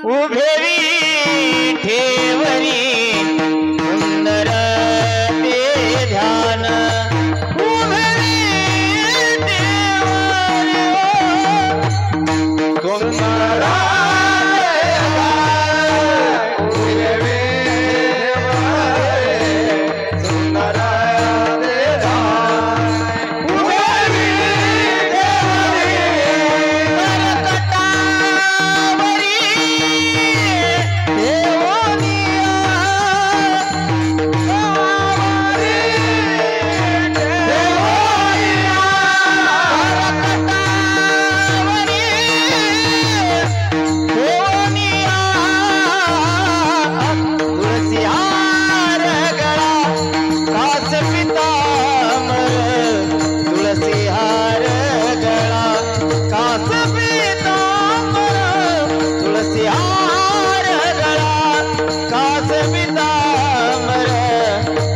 उभेरी ठेवरी सुंदर ते ध्यान उभेरी ठेवरी सुंदर तुलसीहार गळा कास पीतांबर तुलसीहार गळा कास पीतांबर तुलसीहार गळा कास पीतांबर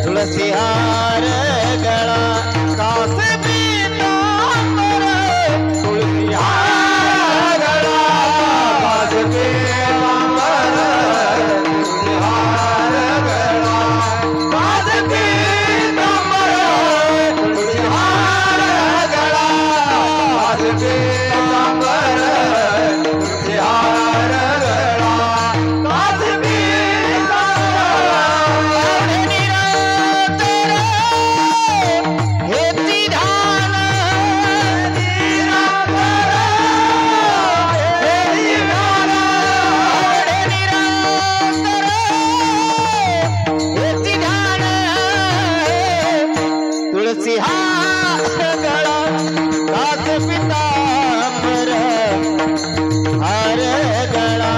तुलसीहार गळा कास पीतांबर तुलसीहार गळा कास तुलसीहार गळा कास पीतांबर हार गळा कास पीतांबर तुलसीहार गळा कास पीतांबर तुलसीहार गळा कास पीतांबर तुलसीहार गळा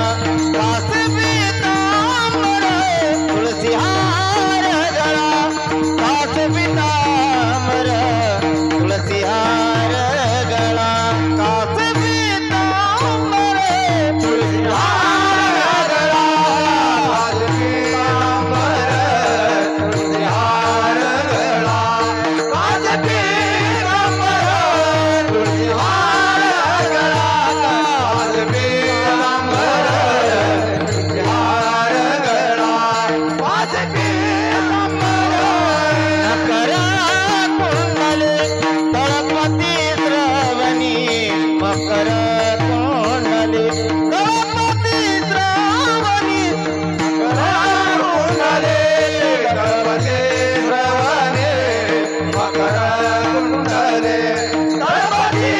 कास पीतांबर तुलसीहार गळा कास पीतांबर तुलसीहार गळा कास पीतांबर तुलसीहार गळा कास पीतांबर मकर कुंडले तळपती श्रवणी मकर कुंडले तळपती श्रवणी मकर कुंडले तळपती श्रवणी मकर कुंडले तळपती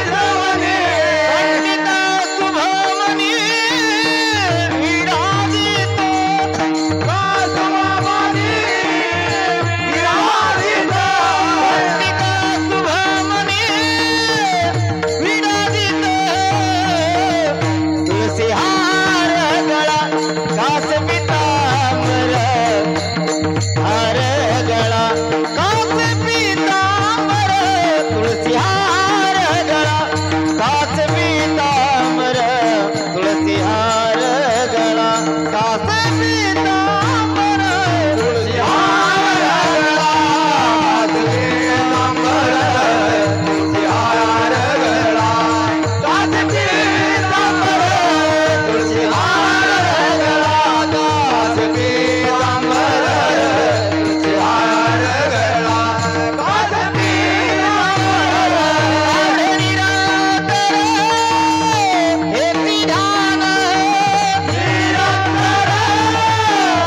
श्रवणी पंडिता शुभमणी विराजित कासवामणी विराजित पंडिता शुभमणी विराजित तुलसीहार गळा कास पीतांबर हार गळा कास पीतांबर तुलसीहार गळा कास पीतांबर तुलसीहार गळा कास पीतांबर तुलसीहार गळा कास पीतांबर तुलसीहार गळा कास पीतांबर तुलसीहार गळा कास पीतांबर तुलसीहार गळा कास पीतांबर निरंतर हेती ध्यान निरंतर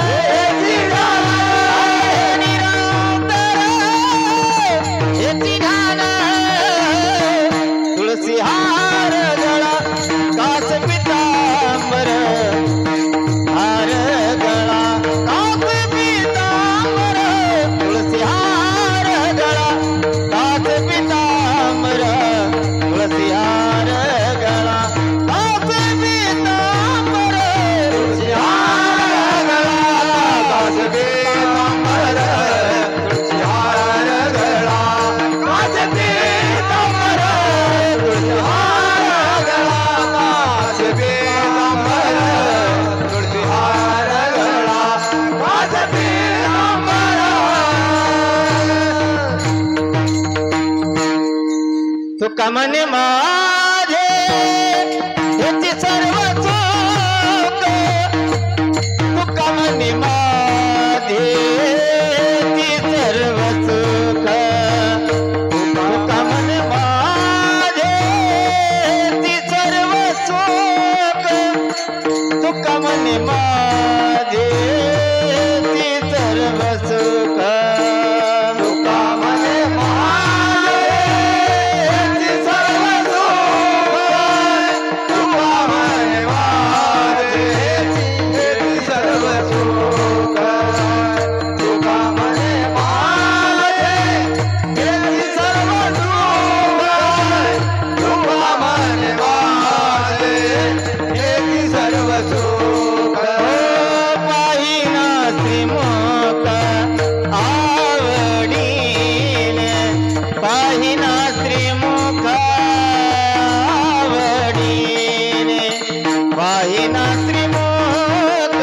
हेती ध्यान निरंतर हेती ध्यान तुलसीहार गळा कास पीतांबर हार गळा कास पीतांबर तुलसीहार गळा कास पीतांबर तुलसीहार गळा कास पीतांबर तुलसीहार गळा कास पीतांबर तुलसीहार गळा कास पीतांबर तुलसीहार गळा कास पीतांबर तुलसीहार गळा कास पीतांबर तुका म्हणे माझे हेची सर्व चूक मने माझे ती सर्व सुख तुका मने माझे सर्व सुख तुका मने माझे सर्व सुख तुका मने माझे सर्व सुख तुका मने माझे सर्व सुख पाहिना श्रीमुख आवडीने पाहिना श्रीमुख आवडीने पाहिना श्रीमुख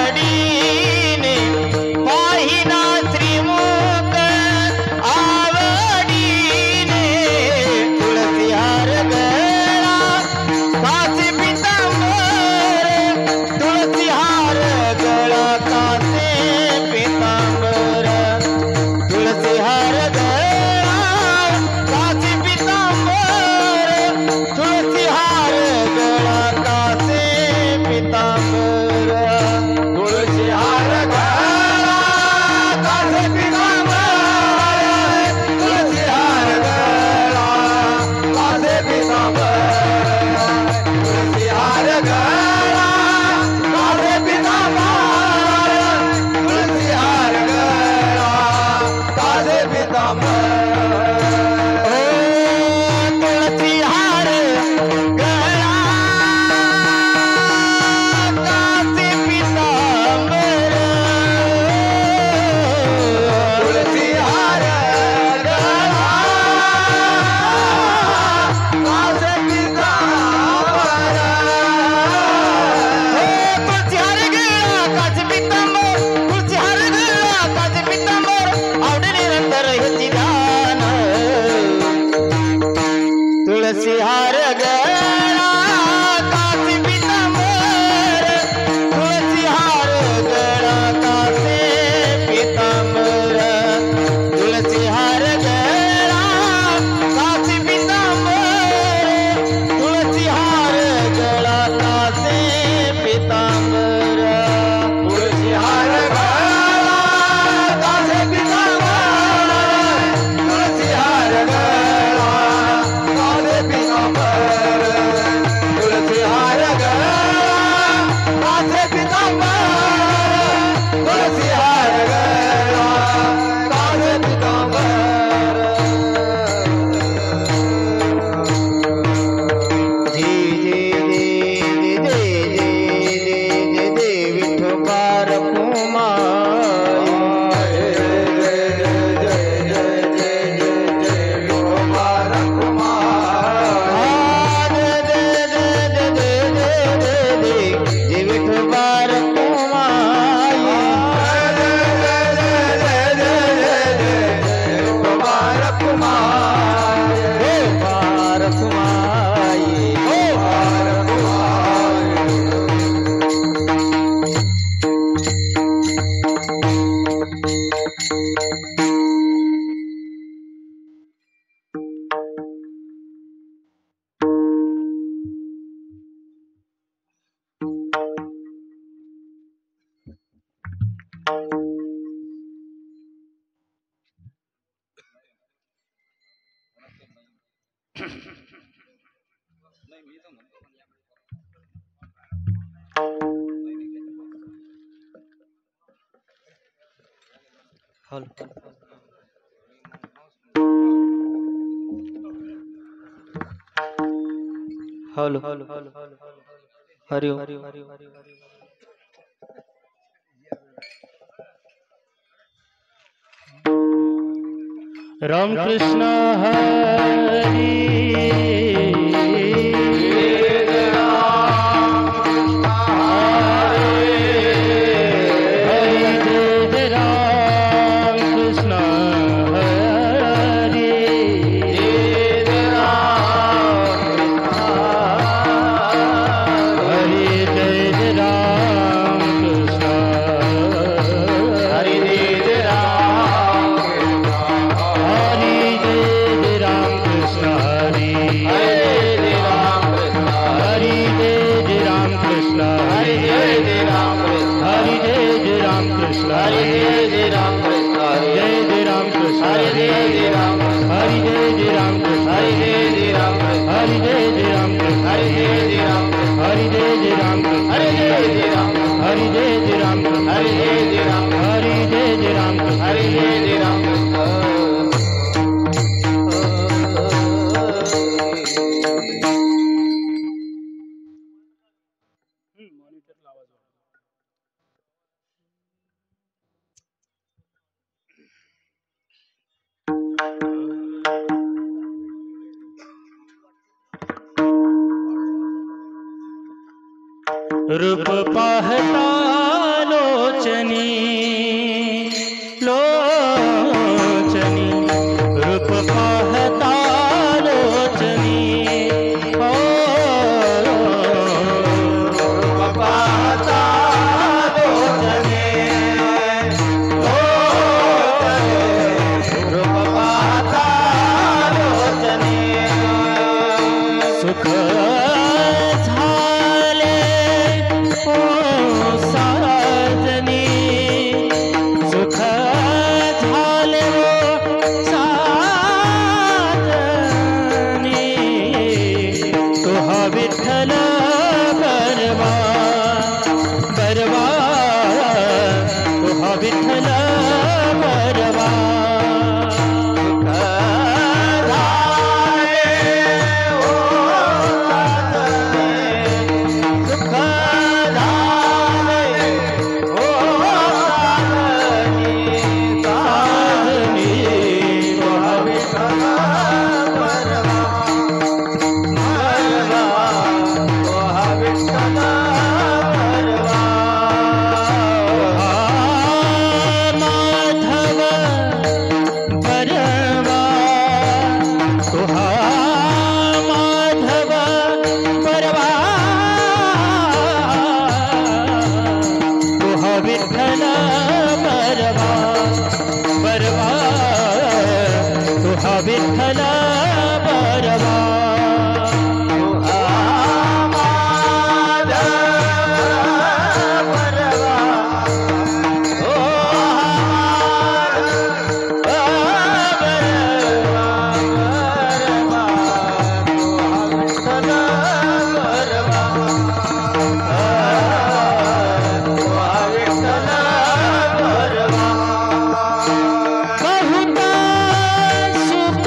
आवडीने पाहिना श्रीमुख आवडीने तुळसी हार गळा कासे पितांबर तुळसी हार गळा कासे पितांबर तुळसी हार गळा कासे पितांबर तुळसी हार गळा कासे पितांबर तुळशी हार गळा कासे पितांबर तुळशी हार गळा कासे पितांबर तुळशी हार गळा कासे पितांबर तुळशी हार गळा कासे पितांबर तुळसी हार गळा कासे पितांबर तुळशी हार गळा कासे पितांबर तुळसी हार गळा कासे पितांबर तुळसी हार गळा कासे पितांबर आवडे निरंतर ह्याची ध्यान तुळसी हार गळा कासे पितांबर तुळसी हार गळा कासे पितांबर तुळसी हार गळा कासे पितांबर तुळसी हार गळा कासे पितांबर तुळशी हार गळा कासे पितांबर तुळशी हार गळा कासे पितांबर तुळशी हार गळा कासे पितांबर तुळशी हार गळा कासे पितांबर जय जय विठोबार कुमार जय विठोबार कुमार बार हॅलो हरि ओम राम कृष्ण हरि हरे रूप पाहता लोचनी लोचनी रूप पाहता लोचनी ओ रूप पाहता लोचनी रूप पाहता लोचनी सुख झाले ओ साजनी सुख झाले ओ साजनी तुहा विठ्ठल बरवा बरवा तुहा विठ्ठल बरवा विठ्ठल बरवा बरवा तुहा विठ्ठल बरवा बहुत सुख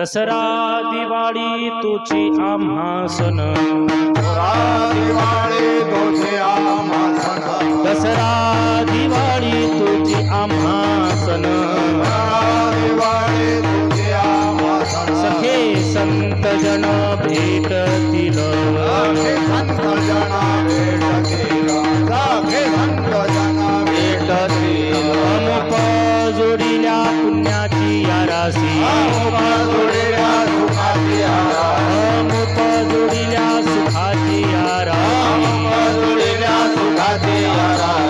दसरा दिवाळी तुझी आम्हा सण दिवाळी तुझे आम्हा सण दसरा दिवाळी तुझी आम्हा सण दिवाळी तुझे आम्हा सण सखे संत जन भेटतील संत जन भेटतील सखे संत जन भेटतील अमुक जोडिल्या पुण्याची यारासी जोडिल्या सुखाची अमुक जोडिल्या सुखाची यारासी जोडिल्या सुखाची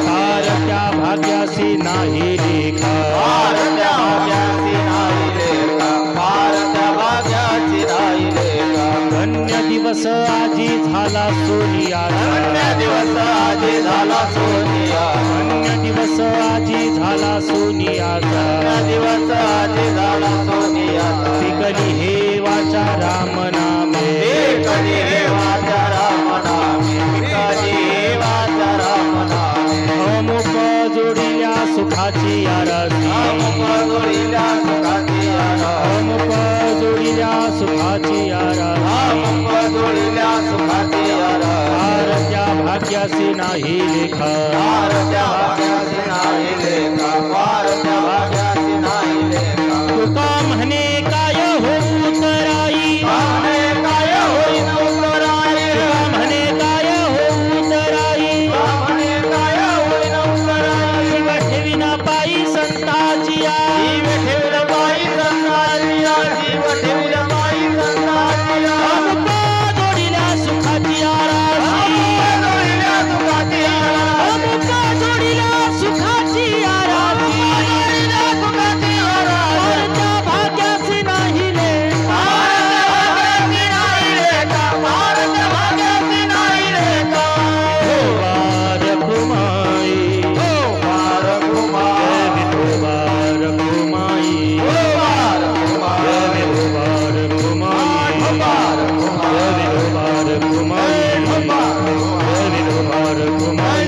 फार त्या भाग्यासी नाही लेखा भारत्या भाग्याची नाही लेखा भारत्या भाग्याची नाही लेखा धन्य दिवस आजी झाला सोनियाचा धन्य दिवस आजी झाला सोनिया धन्य दिवस आजी झाला सोनियाचा धन्य दिवस आजी झाला सोनिया पिकली हे वाचा राम नामे कधी हे वाचा राम नामे कधी हे वाचा राम नामे अमुक जोडिल्या सुखाची यारासी अमुक जोडिल्या सुखाची अमुक जोडिल्या सुखाची यारासी अमुक जोडिल्या सुखाची फार त्या भाग्यासी नाही लेखा भारत्या भाग्याची नाही लेखा भारत्या भाग्याची नाही लेखा तुका म्हणे काय होऊ तराई पाहणे काय होईन उतराई तुका म्हणे काय होऊ तराई पाहणे काय होईन उतराई शिव ठेविना पायी संताची जीव ठेवला बाई संतारिया जीव ठेवला बाई संतारिया अमुक जोडिल्या सुखाची यारासी जोडिल्या सुखाची अमुक जोडिल्या सुखाची यारासी जोडिल्या सुखाची फार त्या भाग्यासी नाही लेखा भारत्या भाग्याची नाही लेखा भारत्या भाग्याची नाही लेखा वार कुमाई वार कुमार वार कुमाई वार कुमार वार कुमाई वार कुमार वार कुमाई वार कुमाई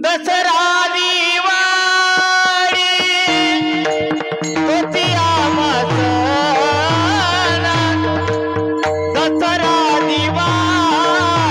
दसरा दिवाळी तुझी आम्हा सण दसरा दिवाळी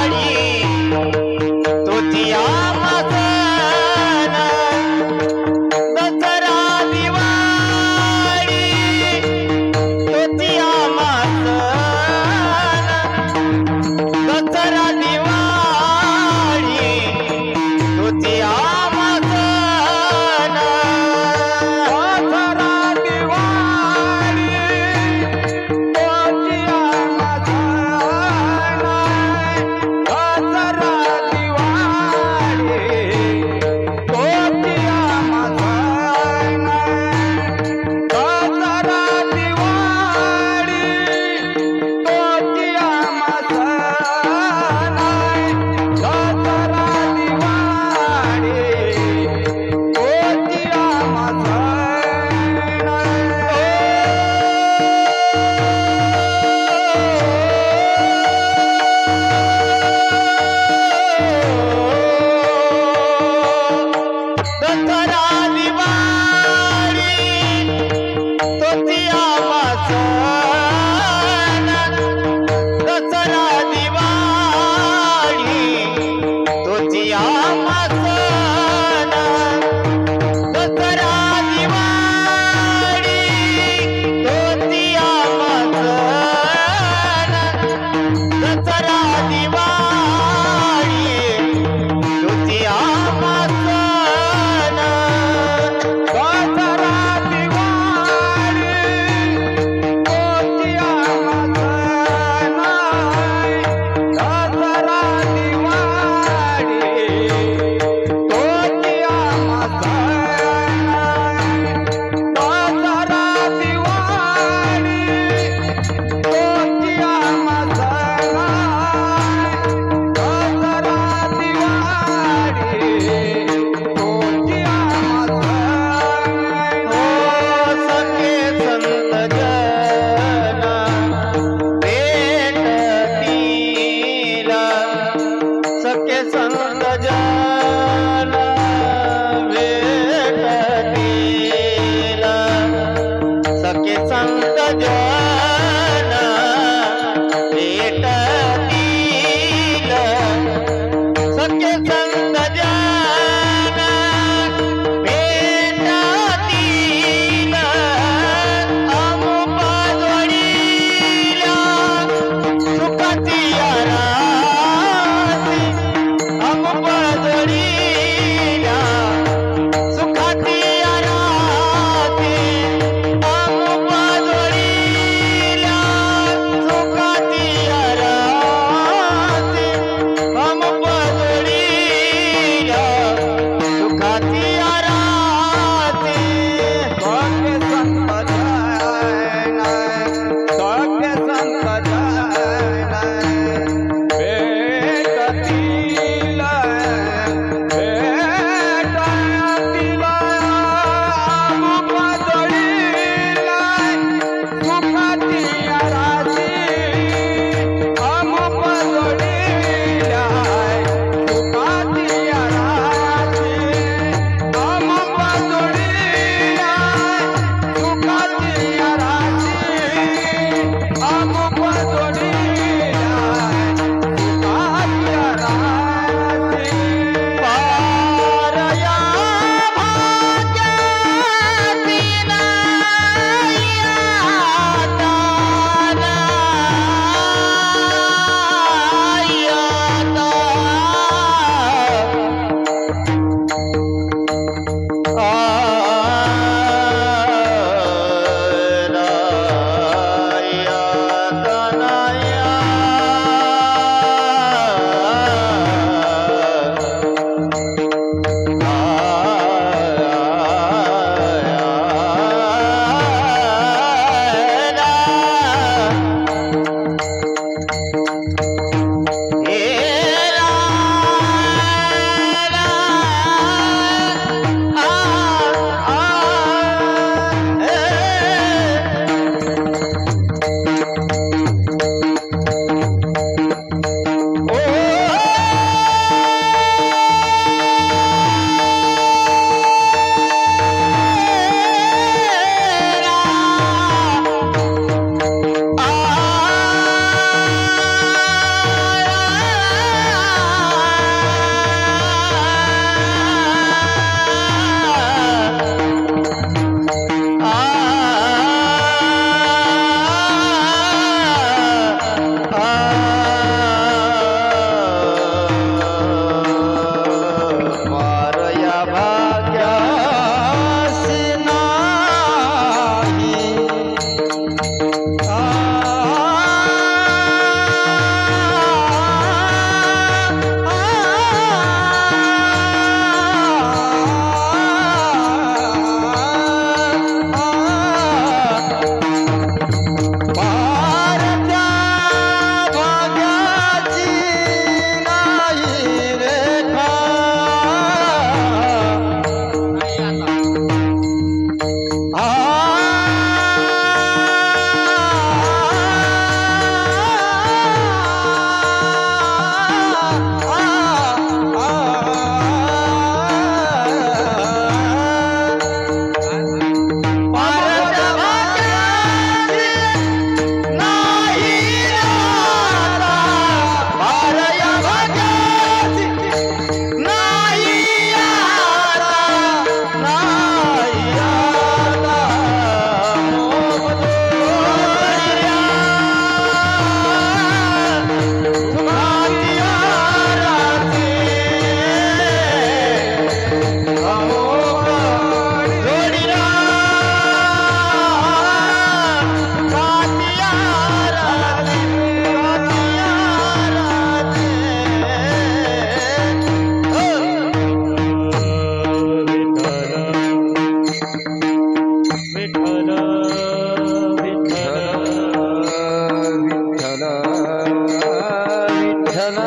विठ्ठल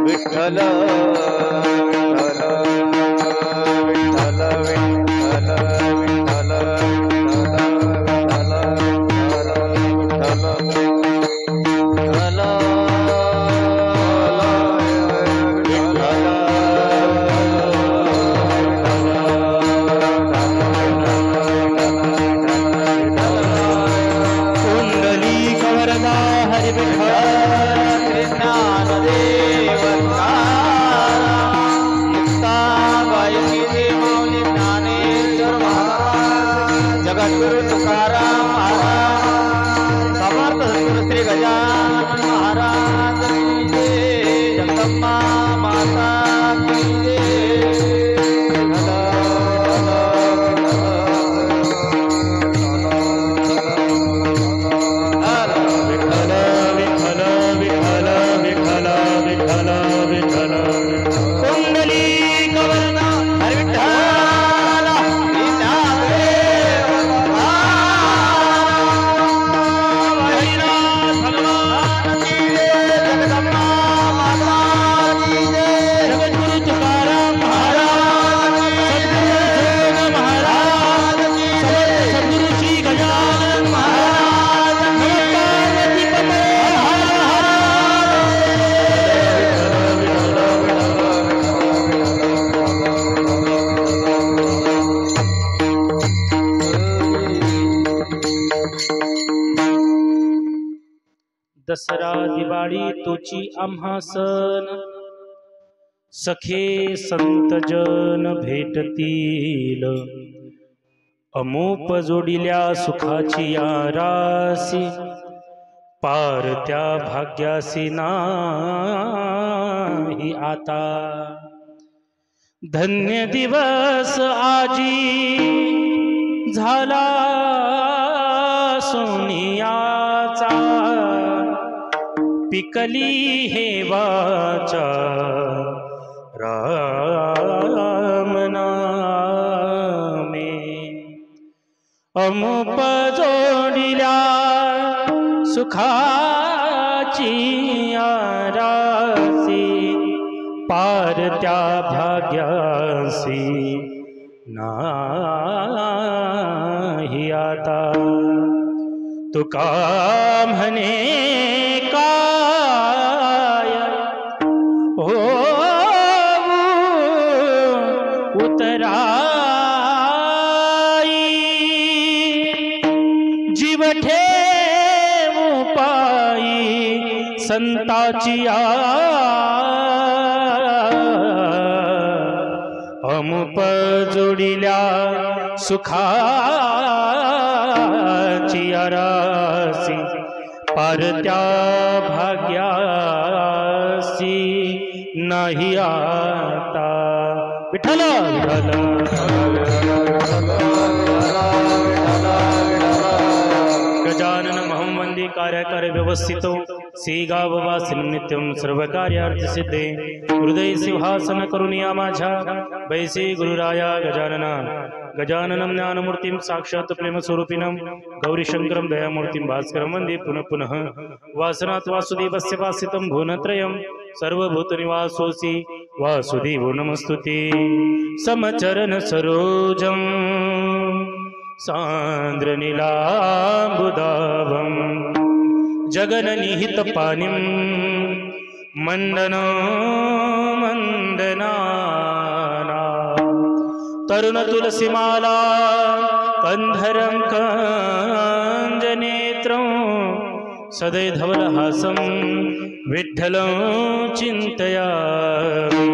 विठ्ठल विठ्ठल जगद्गुरु तुकाराम महाराज समर्थ सद्गुरु श्री गजानन महाराज की जय जगदम्बा माता की दसरा दिवाळी तुची आम्हा सण सखे संत जन भेटतील अमोप जोडिल्या सुखाची या रासी पार त्या भाग्यासी नाही आता धन्य दिवस आजी झाला सोनियाचा पिकली हे वाचा राम नामे अमुप जोडिल्या सुखाची आरासी पार त्या भाग्यासी नाही आता तुका म्हणे काय हो उतराई जीव ठेवू पायी संताची अमुप जोडिल्या सुखाची आरासी पार त्या भाग्यासी नाही आता विठ्ठल गजानन महं वंदे कार्यकर व्यवस्थितो श्रीगाववासिनं नित्यं सर्वकार्यार्थसिद्धे हृदय सिंहासन करुणिया माझ्या वैसे गुरुराया गजानना गजाननं ज्ञानमूर्तिं साक्षात् प्रेमस्वरूपिणं गौरीशंकरं दयामूर्तिं भास्करं वन्दे पुनः पुनः वासनात् वासुदेवस्य वासितं भुवनत्रयं सर्वभूतनिवासोऽसि वासुदेवो नमस्तुते समचरण सरोजं सान्द्रनीलाम्बुदावं जगन्निहितपानिं मण्डनो मण्डनाना तरुण तुलसीमाला कंधरं कंजनेत्रं सदै धवलहासं विठ्ठलं चिन्तयामि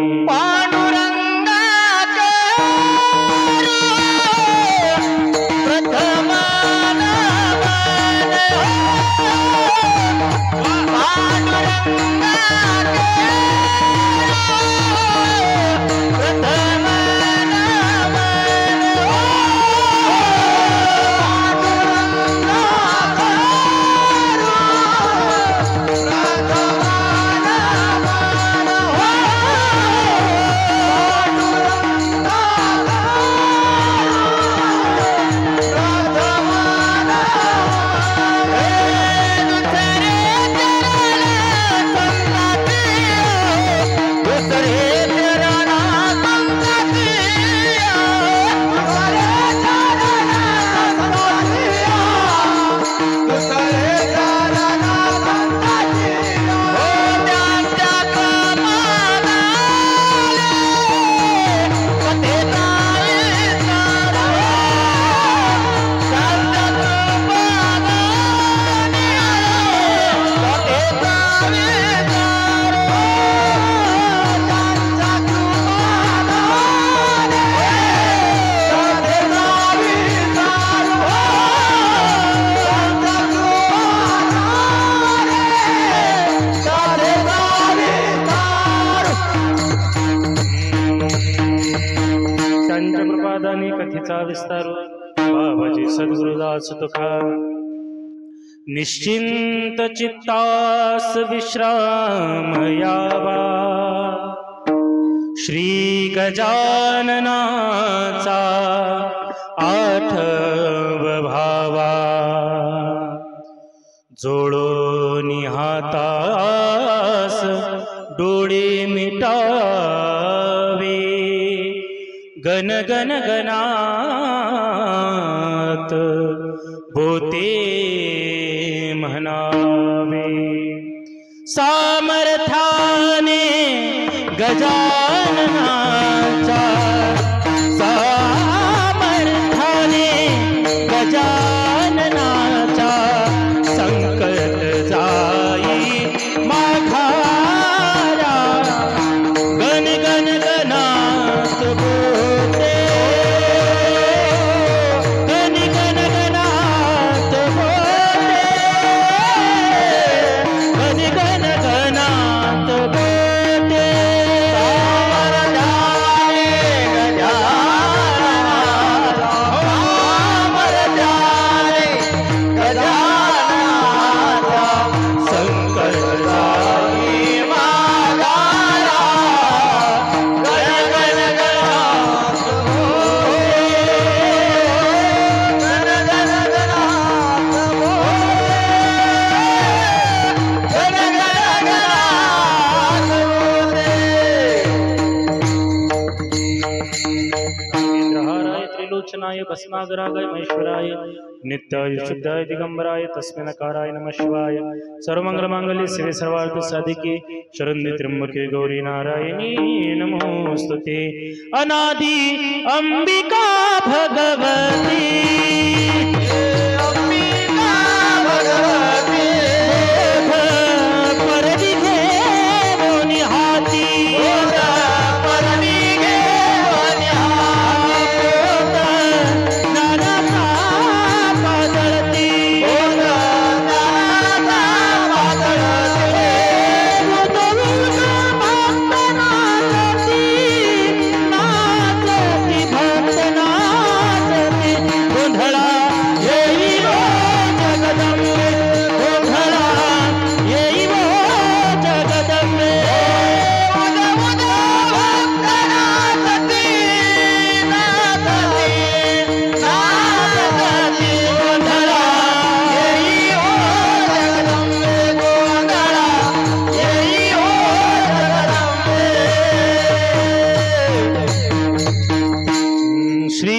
कथिता विस्तार बाबाजी सद्गुरुदास तुका निश्चिंत चित्तास विश्राम यावा श्री गजाननाचा आठव भावा जोडोनी हातास डोळे मिटावे गण गण गणात बोते म्हणावे सामर्थ्याने गजाननाचा सामर्थ्याने गजाननाचा संकट जाई माघारा गण गण गणात बोते गण गण गणात बोते गण गण गणात बोते भस्मागराय महेश्वराय नित्याय शुद्धाय दिगंबराय तस्मै नकाराय नमः शिवाय सर्वमंगलमांगल्ये शिवे सर्वार्थ साधिके शरण्ये त्र्यंबके गौरी नारायणी नमोस्तुते अनादि अंबिका भगवती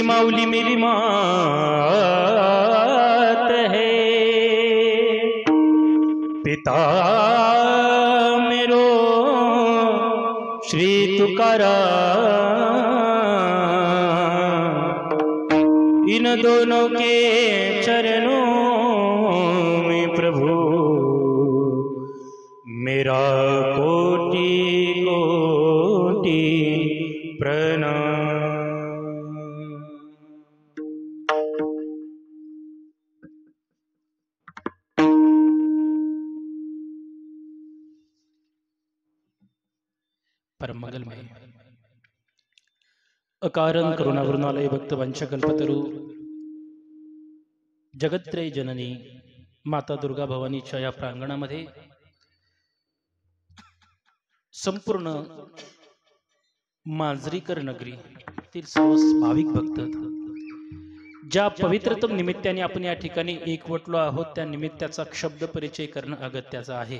माऊली मेरी मात है पिता मेरो श्री तुकाराम इन दोनों के चरणों में प्रभु मेरा कोटि कोटि प्रणाम। परम मंगलमय अकारण करुणावृणालय भक्त वंशकल्पतरू जगत्रय जननी माता दुर्गा भवानीच्या या प्रांगणामध्ये संपूर्ण मांजरीकर नगरी तील सर्व भाविक भक्त ज्या पवित्रतम निमित्ताने आपण या ठिकाणी एकवटलो आहोत त्या निमित्ताचा शब्द परिचय करणं अगत्याचं आहे।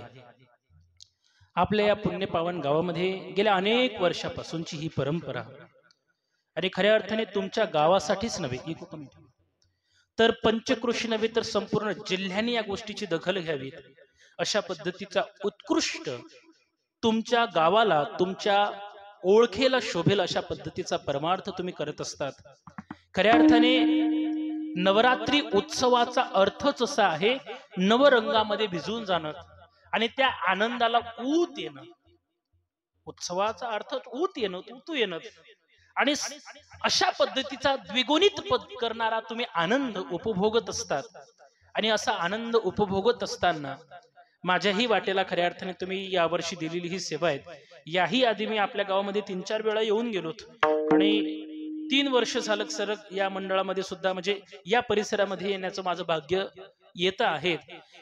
आपल्या या पुण्यपावन गावामध्ये गेल्या अनेक वर्षापासूनची ही परंपरा आणि खऱ्या अर्थाने तुमच्या गावासाठीच नव्हे तर पंचक्रोशी नव्हे तर संपूर्ण जिल्ह्याने या गोष्टीची दखल घ्यावी अशा पद्धतीचा उत्कृष्ट तुमच्या गावाला तुमच्या ओळखेला शोभेल अशा पद्धतीचा परमार्थ तुम्ही करत असतात। खऱ्या अर्थाने नवरात्री उत्सवाचा अर्थच असा आहे नवरंगामध्ये भिजून जाणं आणि त्या आनंदाला ऊत येणं। उत्सवाचा अर्थ ऊत येणं ऊतू येणं आणि अशा पद्धतीचा द्विगुणित पद करणारा तुम्ही आनंद उपभोगत असतात। आणि असा आनंद उपभोगत असताना माझ्याही वाटेला खऱ्या अर्थाने तुम्ही यावर्षी दिलेली ही सेवा आहे। याही आधी मी आपल्या गावामध्ये 3-4 वेळा येऊन गेलोत आणि 3 वर्ष झालं सरक या मंडळामध्ये सुद्धा म्हणजे या परिसरामध्ये येण्याचं माझं भाग्य येतं आहे.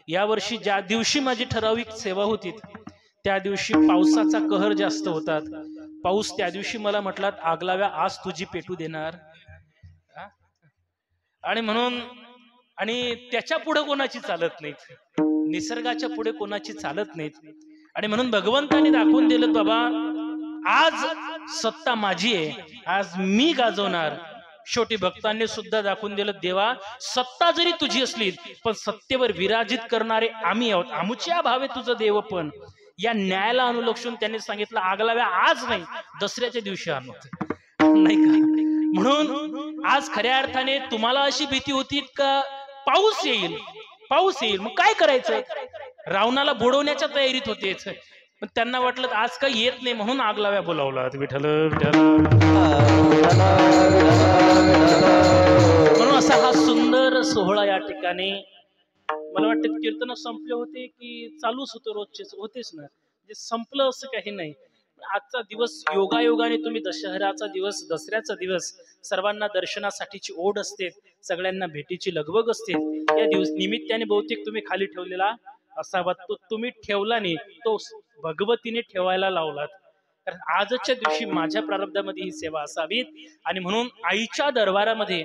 यावर्षी ज्या दिवशी माझी ठराविक सेवा होती त्या दिवशी पावसाचा कहर जास्त होतात. पाऊस त्या दिवशी मला म्हटलात आगलाव्या आज तुझी पेटू देणार, आणि म्हणून आणि त्याच्या पुढे कोणाची चालत नाहीत, निसर्गाच्या पुढे कोणाची चालत नाहीत. आणि म्हणून भगवंताने दाखवून दिलं बाबा आज सत्ता माझी आहे, आज मी गाजवणार. शेवटी भक्तांनी सुद्धा दाखवून दिलं देवा सत्ता जरी तुझी असली पण सत्तेवर विराजित करणारे आम्ही आहोत, आमुच्या भावे तुझं देव. पण या न्यायाला अनुलक्षून त्यांनी सांगितलं आगलाव्या आज नाही दसऱ्याच्या दिवशी आणू, नाही का. म्हणून आज खऱ्या अर्थाने तुम्हाला अशी भीती होती का पाऊस येईल, पाऊस येईल, मग काय करायचं. रावणाला बुडवण्याच्या तयारीत होते, पण त्यांना वाटलं आज काही येत नाही म्हणून आगलाव्या बोलावला. विठ्ठल विठ्ठल. म्हणून असा हा सुंदर सोहळा या ठिकाणी मला वाटतं कीर्तन संपले होते की चालूच होतं, रोजचेच होतेच ना, म्हणजे संपलं असं काही नाही. आजचा दिवस योगायोगाने तुम्ही दशहराचा दिवस, दसऱ्याचा दिवस, सर्वांना दर्शनासाठीची ओढ असते, सगळ्यांना भेटीची लगबग असते. या दिवस निमित्ताने बहुतेक तुम्ही खाली ठेवलेला असावा, तो तुम्ही ठेवला नाही, तो भगवतीने ठेवायला लावलात. कारण आजच्या दिवशी माझ्या प्रारब्धामध्ये ही सेवा असावी. आणि म्हणून आईच्या दरबारामध्ये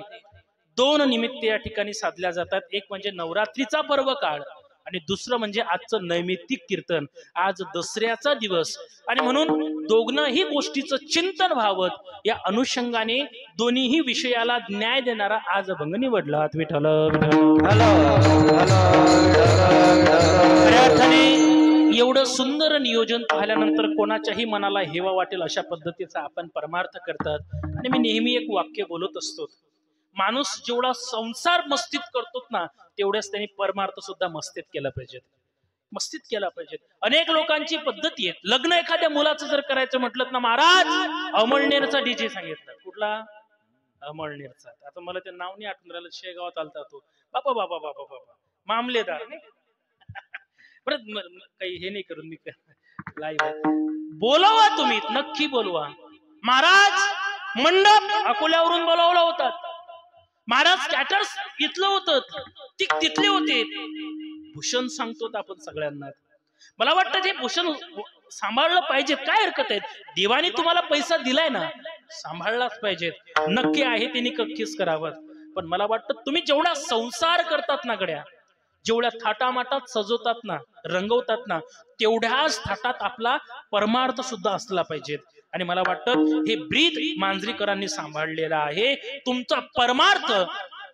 2 निमित्त या ठिकाणी साधल्या जातात. एक म्हणजे नवरात्रीचा पर्व काळ आणि दुसरं म्हणजे आजचं नैमित्तिक कीर्तन. आज दसऱ्याचा दिवस आणि म्हणून दोघंही गोष्टीचं चिंतन व्हावं या अनुषंगाने दोन्हीही विषयाला न्याय देणारा आज भंग निवडला. विठ्ठल खऱ्या अर्थाने एवढं सुंदर नियोजन पाहिल्यानंतर कोणाच्याही मनाला हेवा वाटेल अशा पद्धतीचा आपण परमार्थ करतात. आणि मी नेहमी एक वाक्य बोलत असतो, माणूस जेवढा संसार मस्तीत करतो ना तेवढ्याच त्यांनी परमार्थ सुद्धा मस्तीत केला पाहिजे, मस्तीत केला पाहिजे. अनेक लोकांची पद्धती आहे, लग्न एखाद्या मुलाचं जर करायचं म्हटलं ना महाराज अमळनेरचा डीजे सांगितलं. कुठला अमळनेरचा, आता मला ते नाव नाही आठवून राहिलं, शेगावात आलता तो बाबा बाबा बाबा बाबा मामलेदार नाही परत काही हे नाही करून मी लाईव्ह बोलवा, तुम्ही नक्की बोलवा. महाराज मंडप अकोल्यावरून बोलावला होता, महाराज कॅटर्स इथलं होतं, तिथले होते. भूषण सांगतो आपण सगळ्यांना. मला वाटतं ते भूषण सांभाळलं पाहिजे, काय हरकत आहे. देवाने तुम्हाला पैसा दिलाय ना, सांभाळलाच पाहिजे. नक्की आहे त्यांनी कक्कीच करावं. पण मला वाटतं तुम्ही जेवढा संसार करतात ना गड्या, जेवढ्या थाटामाटात सजवतात ना, रंगवतात ना, तेवढ्याच थाटात आपला परमार्थ सुद्धा असला पाहिजे. आणि मला वाटतं हे ब्रीद मांजरीकरांनी सांभाळलेलं आहे. तुमचा परमार्थ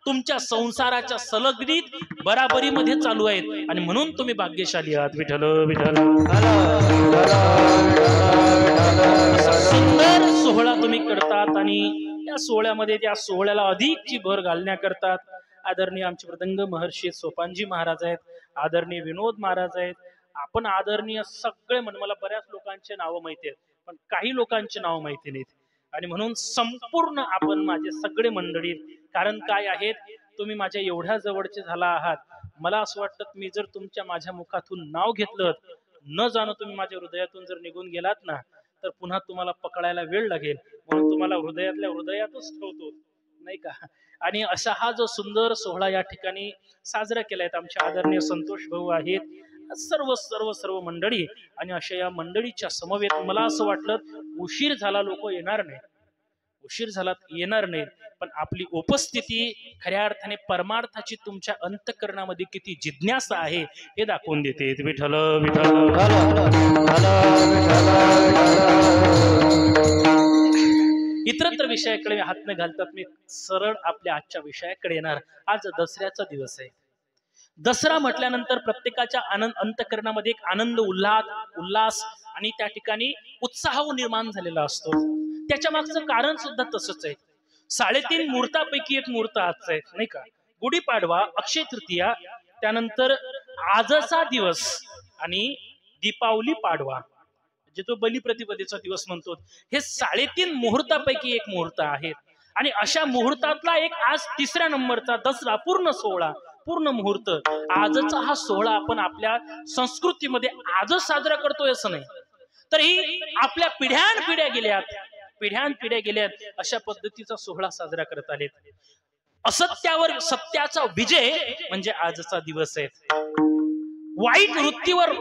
तुमच्या संसाराच्या सलगरीत बराबरीमध्ये चालू आहेत आणि म्हणून तुम्ही भाग्यशाली आहात. विठ्ठल विठ्ठल. सुंदर सोहळा तुम्ही करतात आणि या सोहळ्यामध्ये त्या सोहळ्याला अधिकची भर घालण्याकरता आदरणीय आमचे मृदंग महर्षी सोपानजी महाराज आहेत, आदरणीय विनोद महाराज आहेत, आपण आदरणीय सगळे. मला बऱ्याच लोकांचे नावं माहिती आहेत पण काही लोकांचे नाव माहिती नाहीत. आणि म्हणून संपूर्ण आपण माझे सगळे मंडळी, कारण काय आहेत, तुम्ही माझ्या एवढ्या जवळचे झाला आहात. मला असं वाटतं मी जर तुमच्या माझ्या मुखातून नाव घेतलं न जाणं तुम्ही माझ्या हृदयातून जर निघून गेलात ना तर पुन्हा तुम्हाला पकडायला वेळ लागेल. म्हणून तुम्हाला हृदयातल्या हृदयातच ठेवतो, नाही का. आणि असा हा जो सुंदर सोहळा या ठिकाणी साजरा केलाय आमचे आदरणीय संतोष भाऊ आहेत, सर्व सर्व सर्व मंडळी. आणि अशा या मंडळीच्या समवेत मला असं वाटलं उशीर झाला, लोक येणार नाही, उशीर झाला येणार नाही, पण आपली उपस्थिती खऱ्या अर्थाने परमार्थाची तुमच्या अंतःकरणामध्ये किती जिज्ञासा आहे हे दाखवून देते. विठ्ठल विठ्ठल. इतरत्र विषयाकडे हात न घालतात मी सरळ आपल्या आजच्या विषयाकडे येणार. आज दसऱ्याचा दिवस आहे. दसरा म्हटल्यानंतर प्रत्येकाच्या अंतःकरणामध्ये एक आनंद उल्हास आणि त्या ठिकाणी उत्साह निर्माण झालेला असतो. त्याच्या मागचं कारण सुद्धा तसंच आहे. 3.5 मुहूर्तापैकी एक मुहूर्त आजचा आहे, नाही का. गुढीपाडवा, अक्षय तृतीया, त्यानंतर आजचा दिवस आणि दीपावली पाडवा, जे तो बलिप्रतिपदेचा दिवस म्हणतो. हे 3.5 मुहूर्तापैकी एक मुहूर्त आहेत. आणि अशा मुहूर्तातला एक आज 3ऱ्या नंबरचा दसरा पूर्ण सोहळा, पूर्ण मुहूर्त. आजचा हा सोहळा आपण आपल्या संस्कृतीमध्ये आजच साजरा करतोय असं नाही, तर ही आपल्या पिढ्यानपिढ्या गेल्यात, पिढ्यानपिढ्या गेल्यात अशा पद्धतीचा सोहळा साजरा करत आलेत. असत्यावर सत्याचा विजय म्हणजे आजचा दिवस आहे. वाईट वृत्तीवर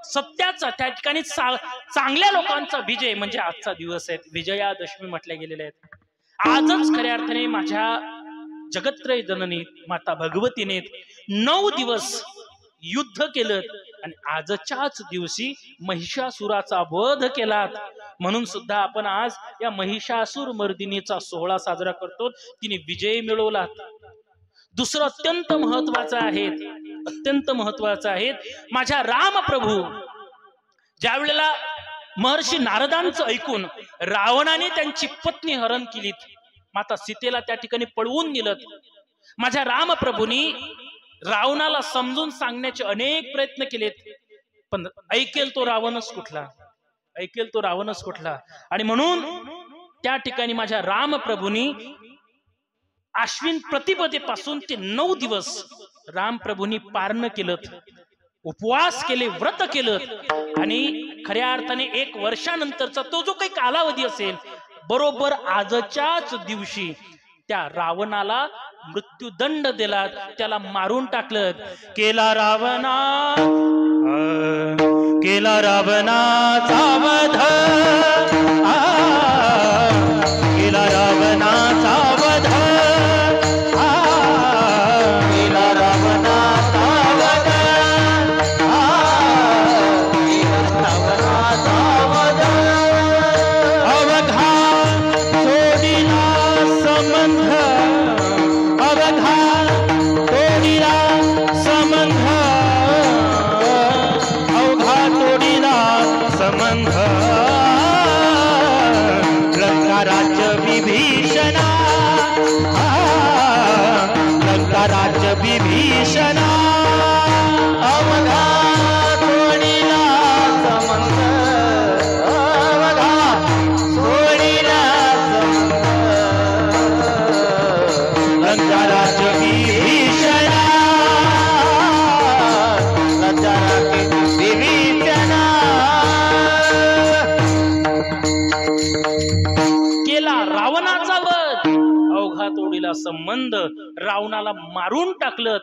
सत्याचा त्या ठिकाणी चांगल्या लोकांचा विजय म्हणजे आजचा दिवस आहे. विजयादशमी म्हटल्या गेलेल्या आहेत. आजच खऱ्या अर्थाने माझ्या जगत्रय जननी माता भगवतीने 9 दिवस युद्ध केलं आणि आजच्याच दिवशी महिषासुराचा वध केला. म्हणून सुद्धा आपण आज या महिषासुर मर्दिनीचा सोहळा साजरा करतो. तिने विजय मिळवला. दुसरं अत्यंत महत्वाचं आहे माझ्या रामप्रभू ज्या वेळेला महर्षी नारदांचं ऐकून रावणाने त्यांची पत्नी हरण केली, माता सीतेला त्या ठिकाणी पळवून नेलं. माझ्या रामप्रभूंनी रावणाला समजून सांगण्याचे अनेक प्रयत्न केलेत, पण ऐकेल तो रावणच कुठला. आणि म्हणून त्या ठिकाणी माझ्या रामप्रभूंनी आश्विन प्रतिपदेपासून ते 9 दिवस रामप्रभूंनी पारण केलं, उपवास केले, व्रत केलं. आणि खऱ्या अर्थाने 1 वर्षानंतरचा तो जो काही कालावधी असेल, बरोबर आजच्याच दिवशी त्या रावणाला मृत्यूदंड दिला, त्याला मारून टाकलं. केला रावणाचा वध, केला रावणाचा वध, केला रावणाचा वध, रावणाचा वध. अवघा सोडिला संबंध, अवघा तोडिला संबंध, अवघा तोडिला संबंध. लंकाराज्य विभीषणा, लंकाराज्य विभीषणा. अवघा तोडिला संबंध, अवघा तोडिला संबंध. लंकाराज्य विभीषणा, लंकाराज्य विभीषणा. केला रावणाचा वध, अवघा तोडीला संबंध, रावणाला मारून टाकलं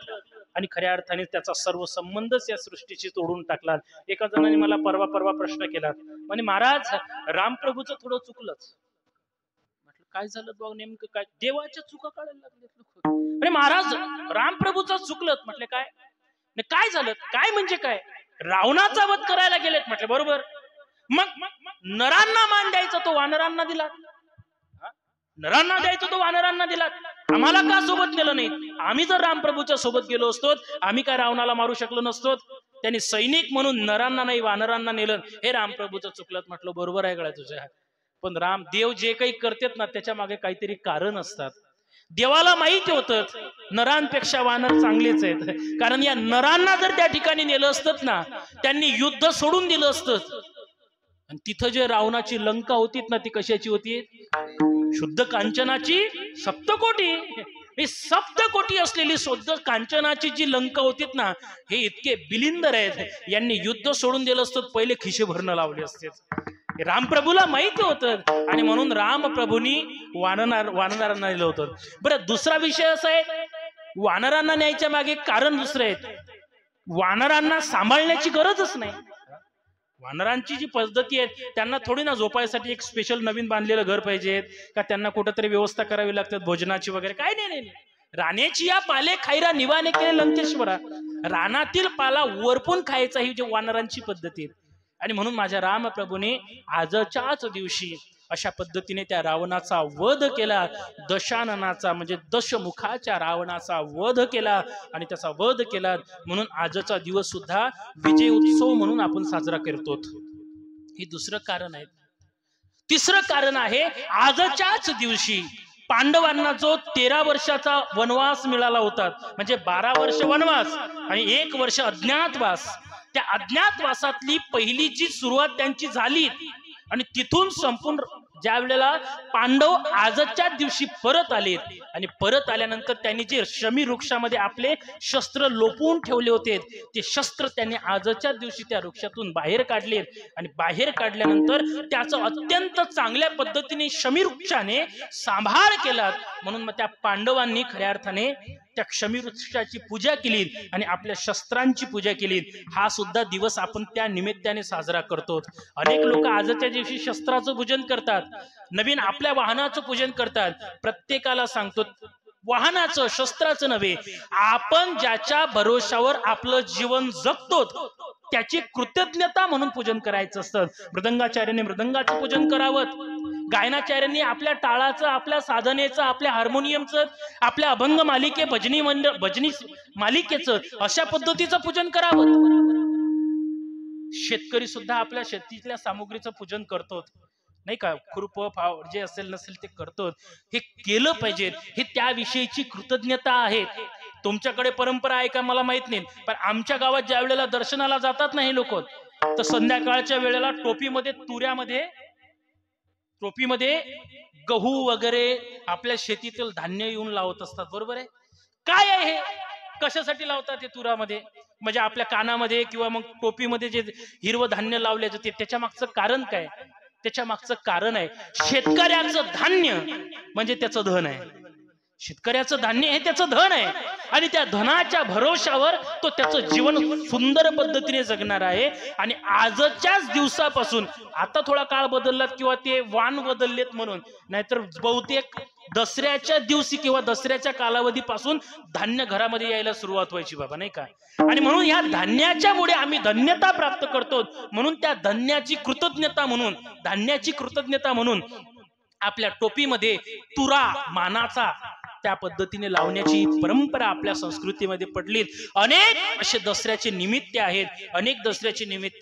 आणि खऱ्या अर्थाने त्याचा सर्व संबंधच या सृष्टीशी तोडून टाकला. एका जणाने मला परवा प्रश्न केला, म्हणजे महाराज रामप्रभूचं थोडं चुकलंच. म्हटलं काय झालं बघ, नेमकं काय? देवाच्या चुका काढायला लागले. अरे महाराज रामप्रभूचं चुकलत. म्हटले काय झालं? काय म्हणजे काय? रावणाचा वध करायला गेलेत. म्हटले बरोबर. मग नरांना मान द्यायचा तो वानरांना दिला, नरांना द्यायचं तो वानरांना दिला. आम्हाला का सोबत नेलं नाही? आम्ही जर रामप्रभूच्या सोबत गेलो असतो, आम्ही काय रावणाला मारू शकलो नसतो? त्यांनी सैनिक म्हणून नरांना नाही वानरांना नेलं. हे रामप्रभूचं चुकलं. म्हटलं बरोबर आहे गळ्या तुझ्या, पण देव जे काही करतात ना त्याच्या मागे काहीतरी कारण असतात. देवाला माहिती होतं नरांपेक्षा वानर चांगलेच आहेत, कारण या नरांना जर त्या ठिकाणी नेलं असतं ना, त्यांनी युद्ध सोडून दिलं असतं. आणि तिथं जे रावणाची लंका होती ना, ती कशाची होती? शुद्ध कांचनाची सप्तकोटी. हे सप्तकोटी असलेली शुद्ध कांचनाची जी लंका होती ना, हे इतके बिलिंदर आहेत, यांनी युद्ध सोडून दिलं असतं, पहिले खिशे भरणं लावले असते. रामप्रभूला माहिती होतं आणि म्हणून रामप्रभूंनी वानरांना नेलं होतं. बरं, दुसरा विषय असा आहे, वानरांना न्यायच्या मागे कारण दुसरं आहे. वानरांना सांभाळण्याची गरजच नाही. वानरांची जी पद्धती आहेत, त्यांना थोडी ना झोपायसाठी एक स्पेशल नवीन बांधलेलं घर पाहिजे का, त्यांना कुठंतरी व्यवस्था करावी लागतात भोजनाची वगैरे, काय नाही. राण्याची या पाले खायरा निवाने केले लंकेश्वरा. रानातील पाला वरपून खायचा ही जी वानरांची पद्धती आहे. आणि म्हणून माझ्या रामप्रभूने आजच्याच दिवशी अशा पद्धतीने त्या रावणाचा वध केला. दशाननाचा म्हणजे दशमुखाच्या रावणाचा वध केला आणि त्याचा वध केला. म्हणून आजचा दिवस सुद्धा विजय उत्सव म्हणून आपण साजरा करतो. हे दुसरं कारण आहे. तिसरं कारण आहे, आजच्याच दिवशी पांडवांना जो 13 वर्षाचा वनवास मिळाला होता, म्हणजे 12 वर्ष वनवास आणि 1 वर्ष अज्ञातवास, त्या अज्ञातवासातली पहिली जी सुरुवात त्यांची झाली आणि तिथून संपूर्ण ज्या वेळेला पांडव आजच्या दिवशी परत आलेत आणि परत आल्यानंतर त्यांनी जे शमी वृक्षामध्ये आपले शस्त्र लोपवून ठेवले होते ते शस्त्र त्यांनी आजच्या दिवशी त्या वृक्षातून बाहेर काढले आणि बाहेर काढल्यानंतर त्याचं अत्यंत चांगल्या पद्धतीने शमी वृक्षाने सांभाळ केला म्हणून मग त्या पांडवांनी खऱ्या अर्थाने त्या शमी वृक्षाची पूजा केली आणि आपल्या शस्त्रांची पूजा केली। हा सुद्धा दिवस आपण त्या निमित्ताने साजरा करतो। अनेक लोक आजच्या दिवशी शस्त्राचं पूजन करतात, नवीन आपल्या वाहनाचं पूजन करतात। प्रत्येकाला सांगतो वाहनाचं शस्त्राचं नव्हे, आपण ज्याच्या भरोशावर आपलं जीवन जगतो त्याची कृतज्ञता म्हणून पूजन करायचं असतं। मृदंगाचार्याने मृदंगाचं पूजन करावं, गायनाचार्यांनी आपल्या टाळाचं, आपल्या साधनेचं, आपल्या हार्मोनियमचं, आपल्या अभंग मालिके भजनी मालिकेचं अशा पद्धतीचं पूजन करावं। शेतकरी सुद्धा आपल्या शेतीतल्या सामुग्रीचं पूजन करतो नाही का, खुरप फाव जे असेल नसेल ते करतो, हे केलं पाहिजे, हे त्याविषयीची कृतज्ञता आहे। तुमच्याकडे परंपरा आहे का मला माहित नाही, पण आमच्या गावात ज्या वेळेला दर्शनाला जातात ना हे लोक, तर संध्याकाळच्या वेळेला टोपीमध्ये गहू वगैरे आपल्या शेतीतील धान्य येऊन लावत असतात। बरोबर आहे? काय आहे हे, कशासाठी लावतात ते तुरामध्ये? म्हणजे आपल्या कानामध्ये किंवा मग टोपीमध्ये जे हिरवं धान्य लावले जाते त्याच्या मागचं कारण काय? त्याच्या मागचं कारण आहे शेतकऱ्याचं धान्य म्हणजे त्याचं धन आहे। शेतकऱ्याचं धान्य हे त्याचं धन आहे आणि त्या धनाच्या भरोशावर तो त्याचं जीवन सुंदर पद्धतीने जगणार आहे। आणि आजच्याच दिवसापासून, आता थोडा काळ बदललात किंवा ते वाण बदललेत म्हणून, नाहीतर बहुतेक दसऱ्याच्या दिवशी किंवा दसऱ्याच्या कालावधीपासून धान्य घरामध्ये यायला सुरुवात व्हायची बाबा नाही का। आणि म्हणून या धान्याच्या मुळे आम्ही धन्यता प्राप्त करतो, म्हणून त्या धान्याची कृतज्ञता म्हणून आपल्या टोपीमध्ये तुरा मानाचा त्या पद्धतीने लावण्याची परंपरा आपल्या संस्कृतीमध्ये पडली। अनेक असे दसऱ्याचे निमित्त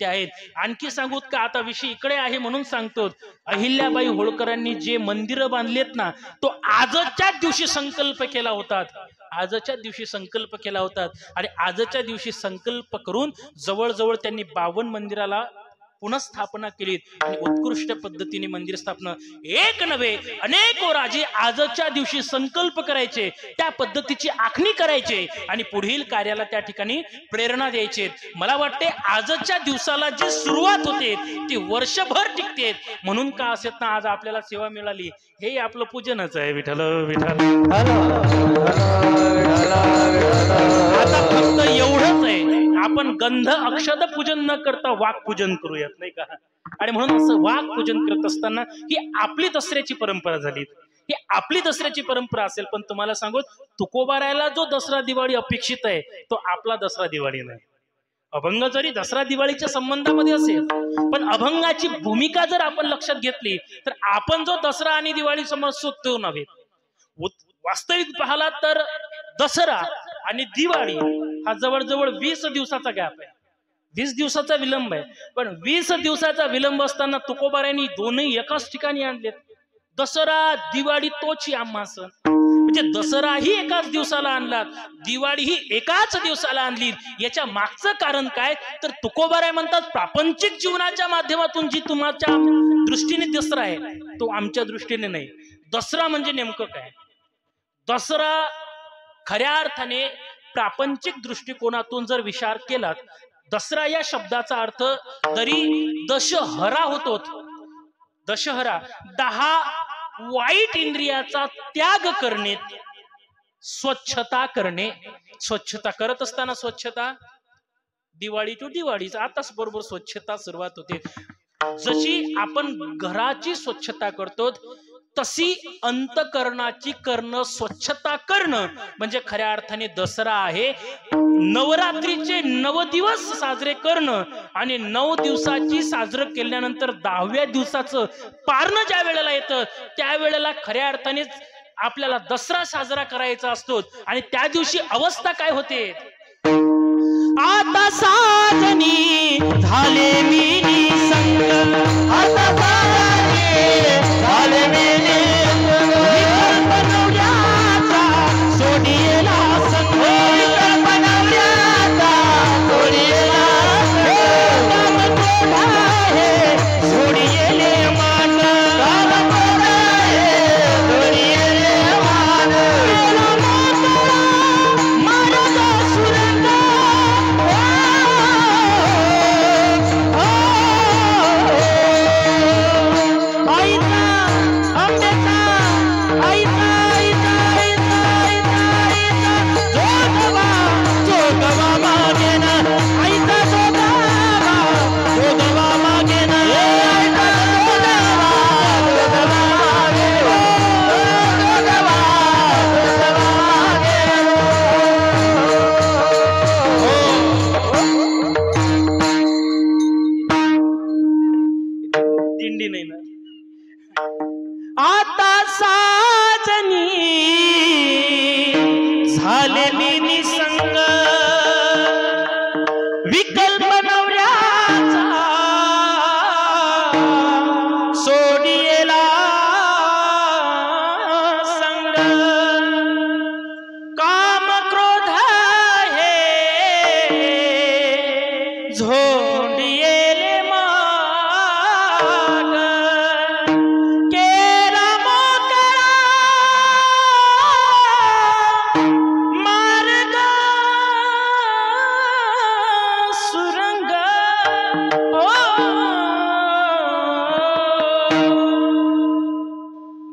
आहेत, आणखी सांगूत का? आता विषय इकडे आहे म्हणून सांगतो। अहिल्याबाई होळकरांनी जे मंदिर बांधलेत ना, तो आजच्या दिवशी संकल्प केला होता आणि आजच्या दिवशी संकल्प करून जवळजवळ त्यांनी 52 मंदिराला पुनःस्थापना केली आणि उत्कृष्ट पद्धतीने मंदिर स्थापना, एक नव्हे अनेक राजे आजच्या दिवशी संकल्प करायचे, त्या पद्धतीची आखणी करायचे आणि पुढील कार्याला त्या ठिकाणी प्रेरणा द्यायचे। मला वाटते आजच्या दिवसाला जी सुरुवात होते ती वर्षभर टिकते, म्हणून का असेल ना आज आपल्याला सेवा मिळाली, हे आपलं पूजनच आहे। विठ्ठल विठ्ठल। आता फक्त एवढंच आहे, आपण गंध अक्षद पूजन न करता वाक पूजन करूयात नाही का। आणि म्हणून असं वाक पूजन करत असताना ही आपली दसऱ्याची परंपरा झाली, ही आपली दसऱ्याची परंपरा असेल। पण तुम्हाला सांगू, तुकोबारायला जो दसरा दिवाळी अपेक्षित आहे तो आपला दसरा दिवाळी नाही। अभंग जरी दसरा दिवाळीच्या संबंधामध्ये असेल, पण अभंगाची भूमिका जर आपण लक्षात घेतली तर आपण जो दसरा आणि दिवाळी समजतो तो नव्हे। वास्तविक पाहिला तर दसरा आणि दिवाळी हा जवळजवळ 20 दिवसाचा गॅप आहे, 20 दिवसाचा विलंब आहे। पण 20 दिवसाचा विलंब असताना तुकोबारायांनी दोन्ही एकाच ठिकाणी आणलेत। दसरा दिवाळी तोच आम्हा सण, म्हणजे दसरा ही एकाच दिवसाला आणला, दिवाळी ही एकाच दिवसाला आणली। याच्या मागचं कारण काय तर तुकोबाराय म्हणतात प्रापंचिक जीवनाच्या माध्यमातून जी तुमच्या दृष्टीने दसरा आहे तो आमच्या दृष्टीने नाही। दसरा म्हणजे नेमकं काय? दसरा खऱ्या अर्थाने प्रापंचिक दृष्टिकोनातून जर विचार केला, दसरा या शब्दाचा अर्थ जरी दशहरा होतो, दशहरा 10 वाईट इंद्रियाचा त्याग करणे, स्वच्छता करणे। स्वच्छता करत असताना स्वच्छता दिवाळी टू दिवाळीच आताच बरोबर स्वच्छता सुरुवात होते। जशी आपण घराची स्वच्छता करतो तशी अंतकरणाची करणं, स्वच्छता करणं म्हणजे खऱ्या अर्थाने दसरा आहे। नवरात्रीचे 9 दिवस साजरे करणं आणि 9 दिवसाची साजरं केल्यानंतर 10व्या दिवसाचं पारणं ज्या वेळेला येतं त्यावेळेला खऱ्या अर्थाने आपल्याला दसरा साजरा करायचा असतो। आणि त्या दिवशी अवस्था काय होते? आता साजनी झाले मी संग, आता झाले मी बनवल्याचा सोडियेला संग, बनवल्याचा सोडियेला सोडियेले मान साजनी झाले मी निसंग विकल्प नवऱ्याचा सोडियेला संग काम क्रोध हे झोंडियेले माग केला मोकळा मार्ग सुरंग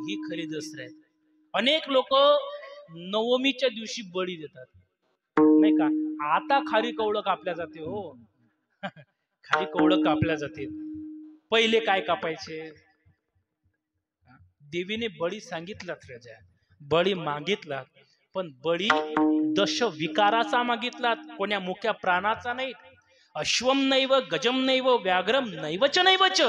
ही खरी दसरा आहे. अनेक लोक नवमीच्या दिवशी बळी देतात नाही का. आता खारी कवळं कापल्या जाते हो. खाली कवळं कापल्या जाते. पहिले काय कापायचे. देवीने बळी सांगितलाच राजा, बळी मागितला, पण बळी दश विकाराचा मागितला, कोण्या मुख्या प्राणाचा नाही. अश्वम नैव गजम नैव व्याघ्रम नैवच नैवच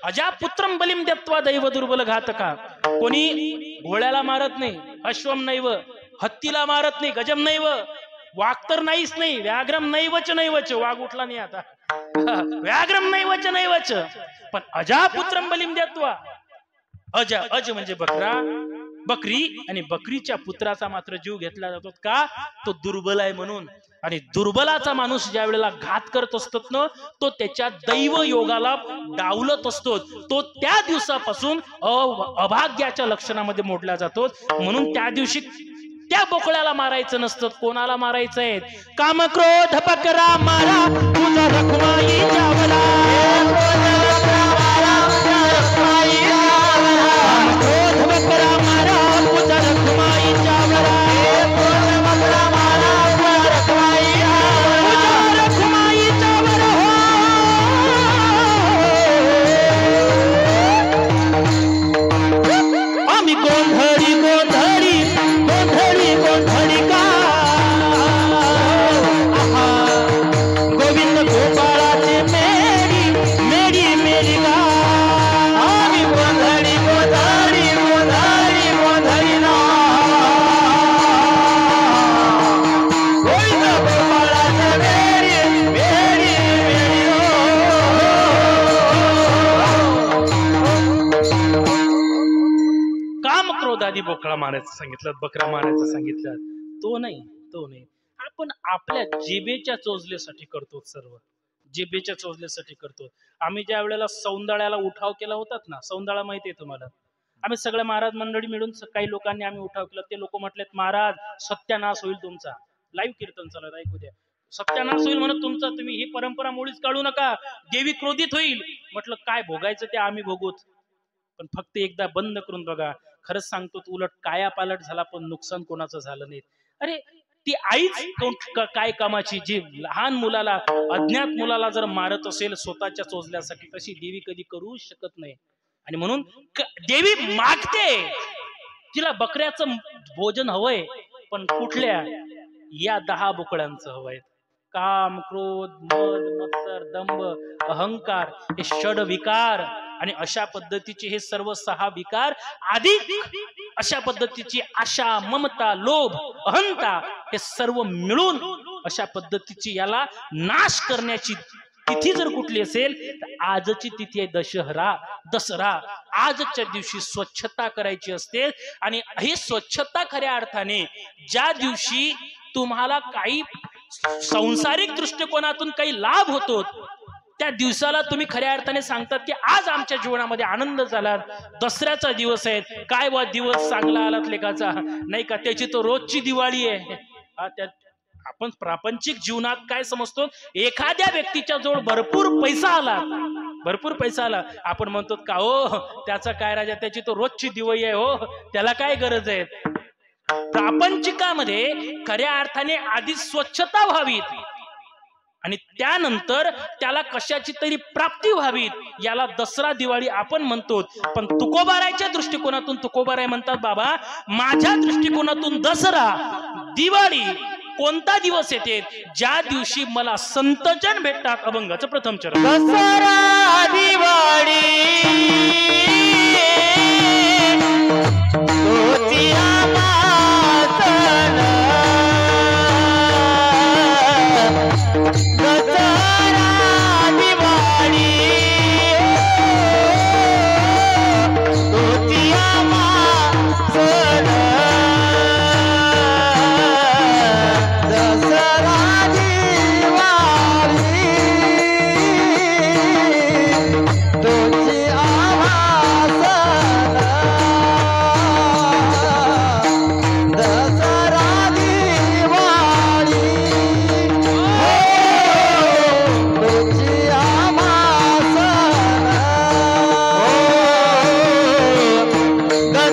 अजापुत्रम बलिम दत्वा दैव दुर्बल घातका. कोणी घोड्याला मारत नाही, अश्वम नैव हत्तीला मारत नाही, गजम नैव वाघ तर नाहीच नाही, व्याघ्रम नैवच नैवच वाघ उठला नाही आता, व्याघ्रम नैवच नैवच, पण अजापुत्रम बलिम दत्वा. अज म्हणजे बकरा, बकरी, आणि बकरीच्या पुत्राचा मात्र जीव घेतला जातो का, तो दुर्बल आहे म्हणून. आणि दुर्बलाचा माणूस ज्या वेळेला घात करत असतो ना, तो त्याच्या दैव योगाला डावलत असतो, तो त्या दिवसापासून अभाग्याच्या लक्षणामध्ये मोडला जातो. म्हणून त्या दिवशी त्या बोकळ्याला मारायचं नसतं. कोणाला मारायचंय. काम क्रोध बकरा मारा तुझा रखवाई जावला, क्रोध बकरा मारा तुझा रखवाई जावला, आम्ही गोंधळी गोंधळी गोंधळी गोंधळी का गोविंद गोपाळाचे मेडी मेडी मेडी का. आम्ही गोंधळी गोंधळी गोंधळी गोंधळी ना गोविंद गोपाळाचे मेडी मेडी मेडी. काम क्रोध आधी बोकळा मारायचं सांगितलं, बकरा मारायचं सांगितलं, तो नाही, तो नाही. आपण आपल्या जिभेच्या चोचलेसाठी करतो, सर्व जिभेच्या चोचलेसाठी करतो. आम्ही ज्या वेळेला सौंदाळ्याला उठाव केला होतात ना, सौंदाळा माहिती आहे तुम्हाला, आम्ही सगळ्या महाराज मंडळी मिळून काही लोकांनी आम्ही उठाव केला. ते लोक म्हटलेत महाराज सत्यानाश होईल तुमचा. लाईव्ह कीर्तन चालू आहे, ऐकू द्या. सत्यानाश होईल म्हणून तुमचा, तुम्ही ही परंपरा मुळीच काढू नका, देवी क्रोधित होईल. म्हटलं काय भोगायचं ते आम्ही भोगूत, पण फक्त एकदा बंद करून बघा. खरंच सांगतो, उलट काया पालट झाला, पण नुकसान कोणाचं झालं नाही. अरे ती आईच काय कामाची, जी लहान मुलाला, अज्ञात मुलाला जर मारत असेल स्वतःच्या चोचल्यासाठी, तशी देवी कधी करू शकत नाही. आणि म्हणून देवी मागते, तिला बकऱ्याचं भोजन हवंय, पण कुठल्या, या 10 बोकळ्यांचं हवंय. काम क्रोध मद मत्सर दंभ अहंकार हे षड विकार, आणि अशा पद्धतीचे हे सर्व 6 विकार, आधी अशा पद्धतीची आशा ममता लोभ अहंता हे सर्व मिळून अशा पद्धतीची याला नाश करण्याची तिथी जर कुठली असेल तर आजची तिथी आहे दशहरा, दसरा. आजच्या दिवशी स्वच्छता करायची असते, आणि ही स्वच्छता खऱ्या अर्थाने ज्या दिवशी तुम्हाला काही सांसारिक दृष्टिकोनातून काही लाभ होतो, त्या दिवसाला तुम्ही खऱ्या अर्थाने सांगतात की आज आमच्या जीवनामध्ये आनंद झाला, दसऱ्याचा दिवस आहे. काय वा दिवस चांगला आलात लेखाचा, नाही का, त्याची तो रोजची दिवाळी आहे. आपण प्रापंचिक जीवनात काय समजतो, एखाद्या व्यक्तीच्या जवळ भरपूर पैसा आला, भरपूर पैसा आला, आपण म्हणतो का हो त्याचा काय राजा, त्याची तो रोजची दिवाळी आहे हो, त्याला काय गरज आहे. प्रापंचिकामध्ये खऱ्या अर्थाने आधी स्वच्छता व्हावी, आणि त्यानंतर त्याला कशाची तरी प्राप्ती व्हावी, याला दसरा दिवाळी आपण म्हणतो. पण तुकोबारायच्या दृष्टिकोनातून तुकोबाराय म्हणतात, बाबा माझ्या दृष्टिकोनातून दसरा दिवाळी कोणता दिवस येते, ज्या दिवशी मला संतजन भेटतात. अभंगाचं प्रथम चरण. दसरा दिवाळी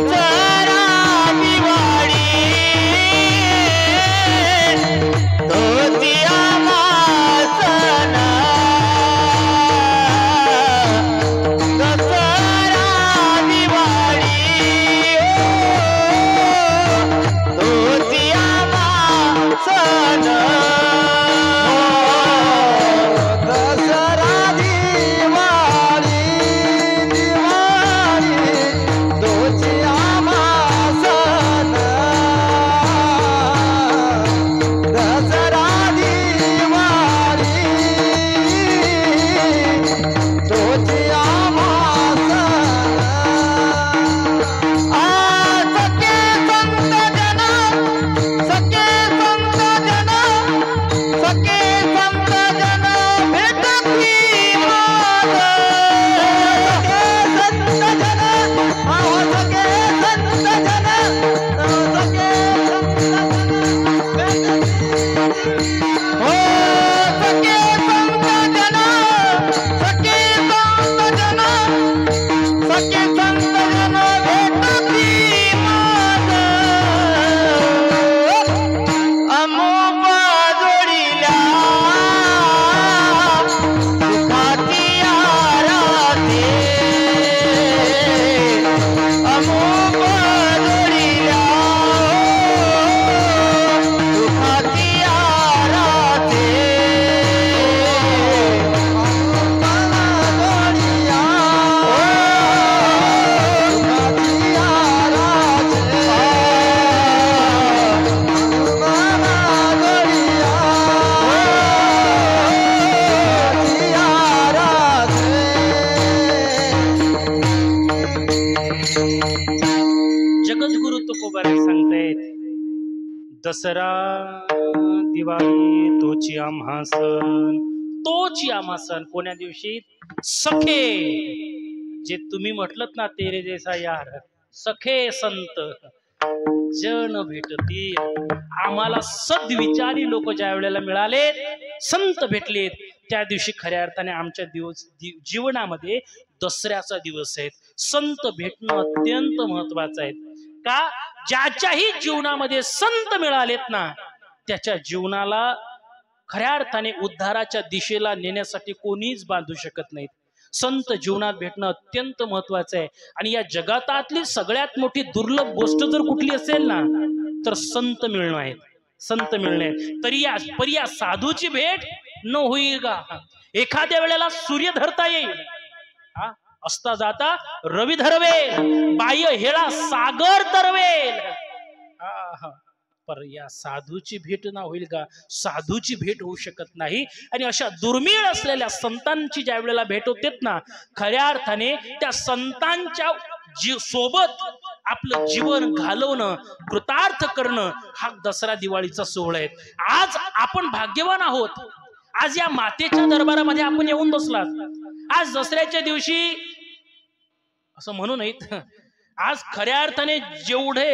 दसरा दिवाळी तोची आम्हा सण दसरा दिवाळी तोची आम्हा सण दसरा दिवाळी दिवाळी तोची आम्हा सण दसरा दिवाळी तोची आम्हा सखे संत जन सखे संत जन सखे संत जन भेटती माग सखे संत जन आहो सखे संत जन सखे हो सखे संत जन सखे संत जन सखे संत जन भेटती माग अमोबा जोडील्या सुखाची आराधे अमोबा जोडील्या सुखाची आराधे जगद्गुरु तुकोबारे सांगतायत दसरा दिवाळी तोची आम्हा सण तोची आम्हा सण कोण्या दिवशी सखे जे तुम्ही म्हटलत ना तेरे जैसा यार सखे संत जन भेटतील आम्हाला सद्विचारी लोक ज्या वेळेला मिळाले संत भेटलेत त्या दिवशी खऱ्या अर्थाने आमच्या जीवनामध्ये दसऱ्याचा दिवस आहे संत भेटणं अत्यंत महत्वाचं आहे का ज्याच्याही जीवनामध्ये संत मिळालेत ना त्याच्या जीवनाला खऱ्या अर्थाने उद्धाराच्या दिशेला नेण्यासाठी कोणीच बांधू शकत नाहीत संत जीवनात भेटणं अत्यंत महत्वाचं आहे आणि या जगातातली सगळ्यात मोठी दुर्लभ गोष्ट जर कुठली असेल ना तर संत मिळणं आहे संत मिळणे तरी या साधूची भेट न होईल का एखाद्या वेळेला सूर्य धरता येईल असता जाता रवी धरवेल बाह्य हेळा सागर तरवेल पर या साधूची भेट ना होईल का साधूची भेट होऊ शकत नाही आणि अशा दुर्मिळ असलेल्या संतांची ज्या वेळेला भेट होते ना खऱ्या अर्थाने त्या संतांच्या सोबत आपलं जीवन घालवणं कृतार्थ करणं हा दसरा दिवाळीचा सोहळा आहे आज आपण भाग्यवान आहोत आज या मातेच्या दरबारामध्ये आपण येऊन बसलात आज दसऱ्याच्या दिवशी असं म्हणू नयेत आज खऱ्या अर्थाने जेवढे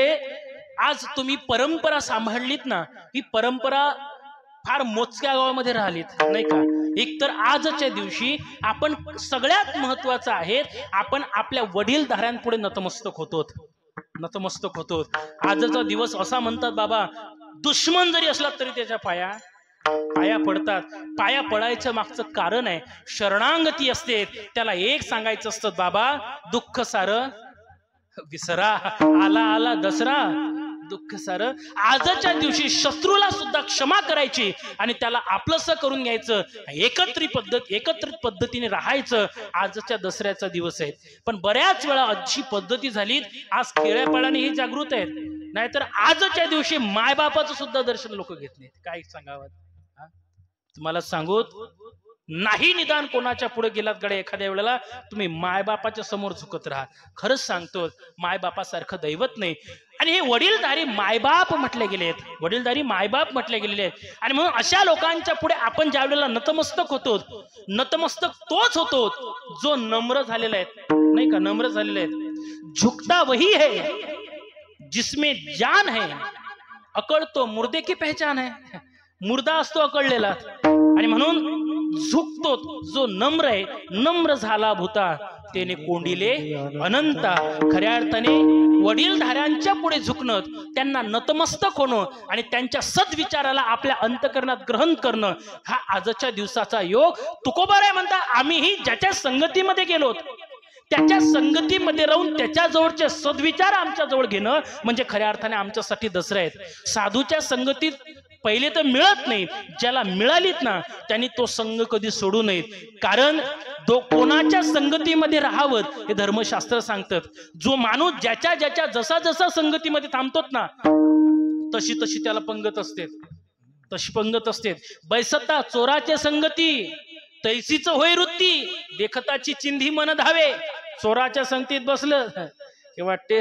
आज तुम्ही परंपरा सांभाळलीत ना ही परंपरा फार मोजक्या गावामध्ये राहिलीत नाही का एकतर आजच्या दिवशी आपण सगळ्यात महत्वाचं आहे आपण आपल्या वडीलधाऱ्यांपुढे नतमस्तक होतो आजचा दिवस असा म्हणतात बाबा दुश्मन जरी असला तरी त्याच्या पाया पडतात पाया पडायचं मागचं कारण आहे शरणागती असते त्याला एक सांगायचं असतं बाबा दुःख सारं विसरा आला दसरा दुःख सारं आजच्या दिवशी शत्रूला सुद्धा क्षमा करायची आणि त्याला आपलंसं करून घ्यायचं एकत्रित पद्धतीने राहायचं आजच्या दसऱ्याचा दिवस आहे पण बऱ्याच वेळा अशी पद्धती झाली आज खेड्यापाड्याने ही जागृत आहेत नाहीतर आजच्या दिवशी मायबापाचं सुद्धा दर्शन लोक घेत नाहीत काय सांगावं तुम्हाला सांगू नाही निदान कोणाच्या पुढे गेलात गडे एखाद्या वेळेला तुम्ही मायबापाच्या समोर झुकत राहा खरंच सांगतो मायबापासारखं दैवत नाही आणि हे वडीलधारी मायबाप म्हटले गेलेत आणि म्हणून अशा लोकांच्या पुढे आपण ज्या वेळेला नतमस्तक तोच होतो जो नम्र झालेला आहे नाही का नम्र झालेला आहे झुकता वही है जिसमें जान है अकड़ तो मुर्दे की पहचान है मुर्दा असतो अकळलेला आणि म्हणून झुकतो जो नम्र आहे नम्र झाला भूता अनंतेने कोंडिले अनंता. खऱ्या अर्थाने वडीलधाऱ्यांच्या पुढे झुकणं, त्यांना नतमस्तक होणं आणि त्यांच्या सद्विचाराला आपल्या अंतकरणात ग्रहण करणं हा आजच्या दिवसाचा योग. तुकोबाराय म्हणता आम्हीही ज्याच्या संगतीमध्ये गेलो त्याच्या संगतीमध्ये राहून त्याच्या जवळचे सद्विचार आमच्या जवळ घेणं म्हणजे खऱ्या अर्थाने आमच्यासाठी दसरा आहेत. साधूच्या संगतीत पहिले तर मिळत नाही, ज्याला मिळालीत ना त्यांनी तो संघ कधी सोडू नयेत. कारण कोणाच्या संगतीमध्ये राहावं हे धर्मशास्त्र सांगतात. जो माणूस ज्याच्या ज्याच्या जसा जसा संगतीमध्ये थांबतोत ना तशी तशी त्याला पंगत असते, तशी पंगत असते. बैसता चोराचे संगती तैसीच होय वृत्ती, देखताची चिंधी मन धावे. चोराच्या संगतीत बसलं हे वाटते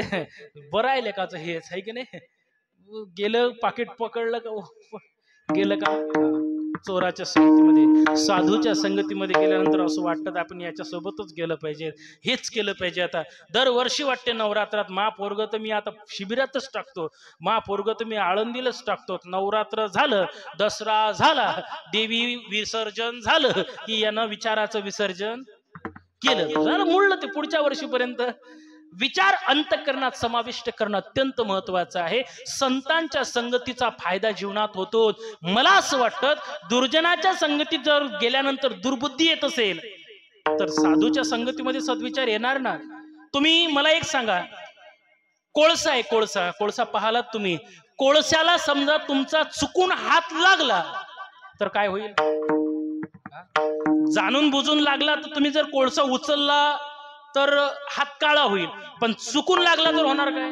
बरं आहे लेकाचं हेच आहे की नाही. गेलं पाकिट पकडलं का गेलं का. चोराच्या संगतीमध्ये साधूच्या संगतीमध्ये गेल्यानंतर असं वाटतं आपण याच्यासोबतच गेलं पाहिजे, हेच केलं पाहिजे. आता दरवर्षी वाटते नवरात्रात महापोरग तर मी आता शिबिरातच टाकतो, महापोरग तर मी आळंदीलाच टाकतो. नवरात्र झालं, दसरा झाला, देवी विसर्जन झालं की यानं विचाराचं विसर्जन केलं झालं, मुळलं ते पुढच्या वर्षीपर्यंत. विचार अंतःकरणात समाविष्ट करणं अत्यंत महत्वाचं आहे. संतांच्या संगतीचा फायदा जीवनात होतो. मला असं वाटतं दुर्जनाच्या संगतीत जर गेल्यानंतर दुर्बुद्धी येत असेल तर साधूच्या संगतीमध्ये सद्विचार येणार ना. तुम्ही मला एक सांगा, कोळसा आहे, कोळसा कोळसा पाहालात तुम्ही, कोळशाला समजा तुमचा चुकून हात लागला तर काय होईल. जाणून बुजून लागला तर तुम्ही जर कोळसा उचलला तर हात काळा होईल, पण चुकून लागला तर होणार काय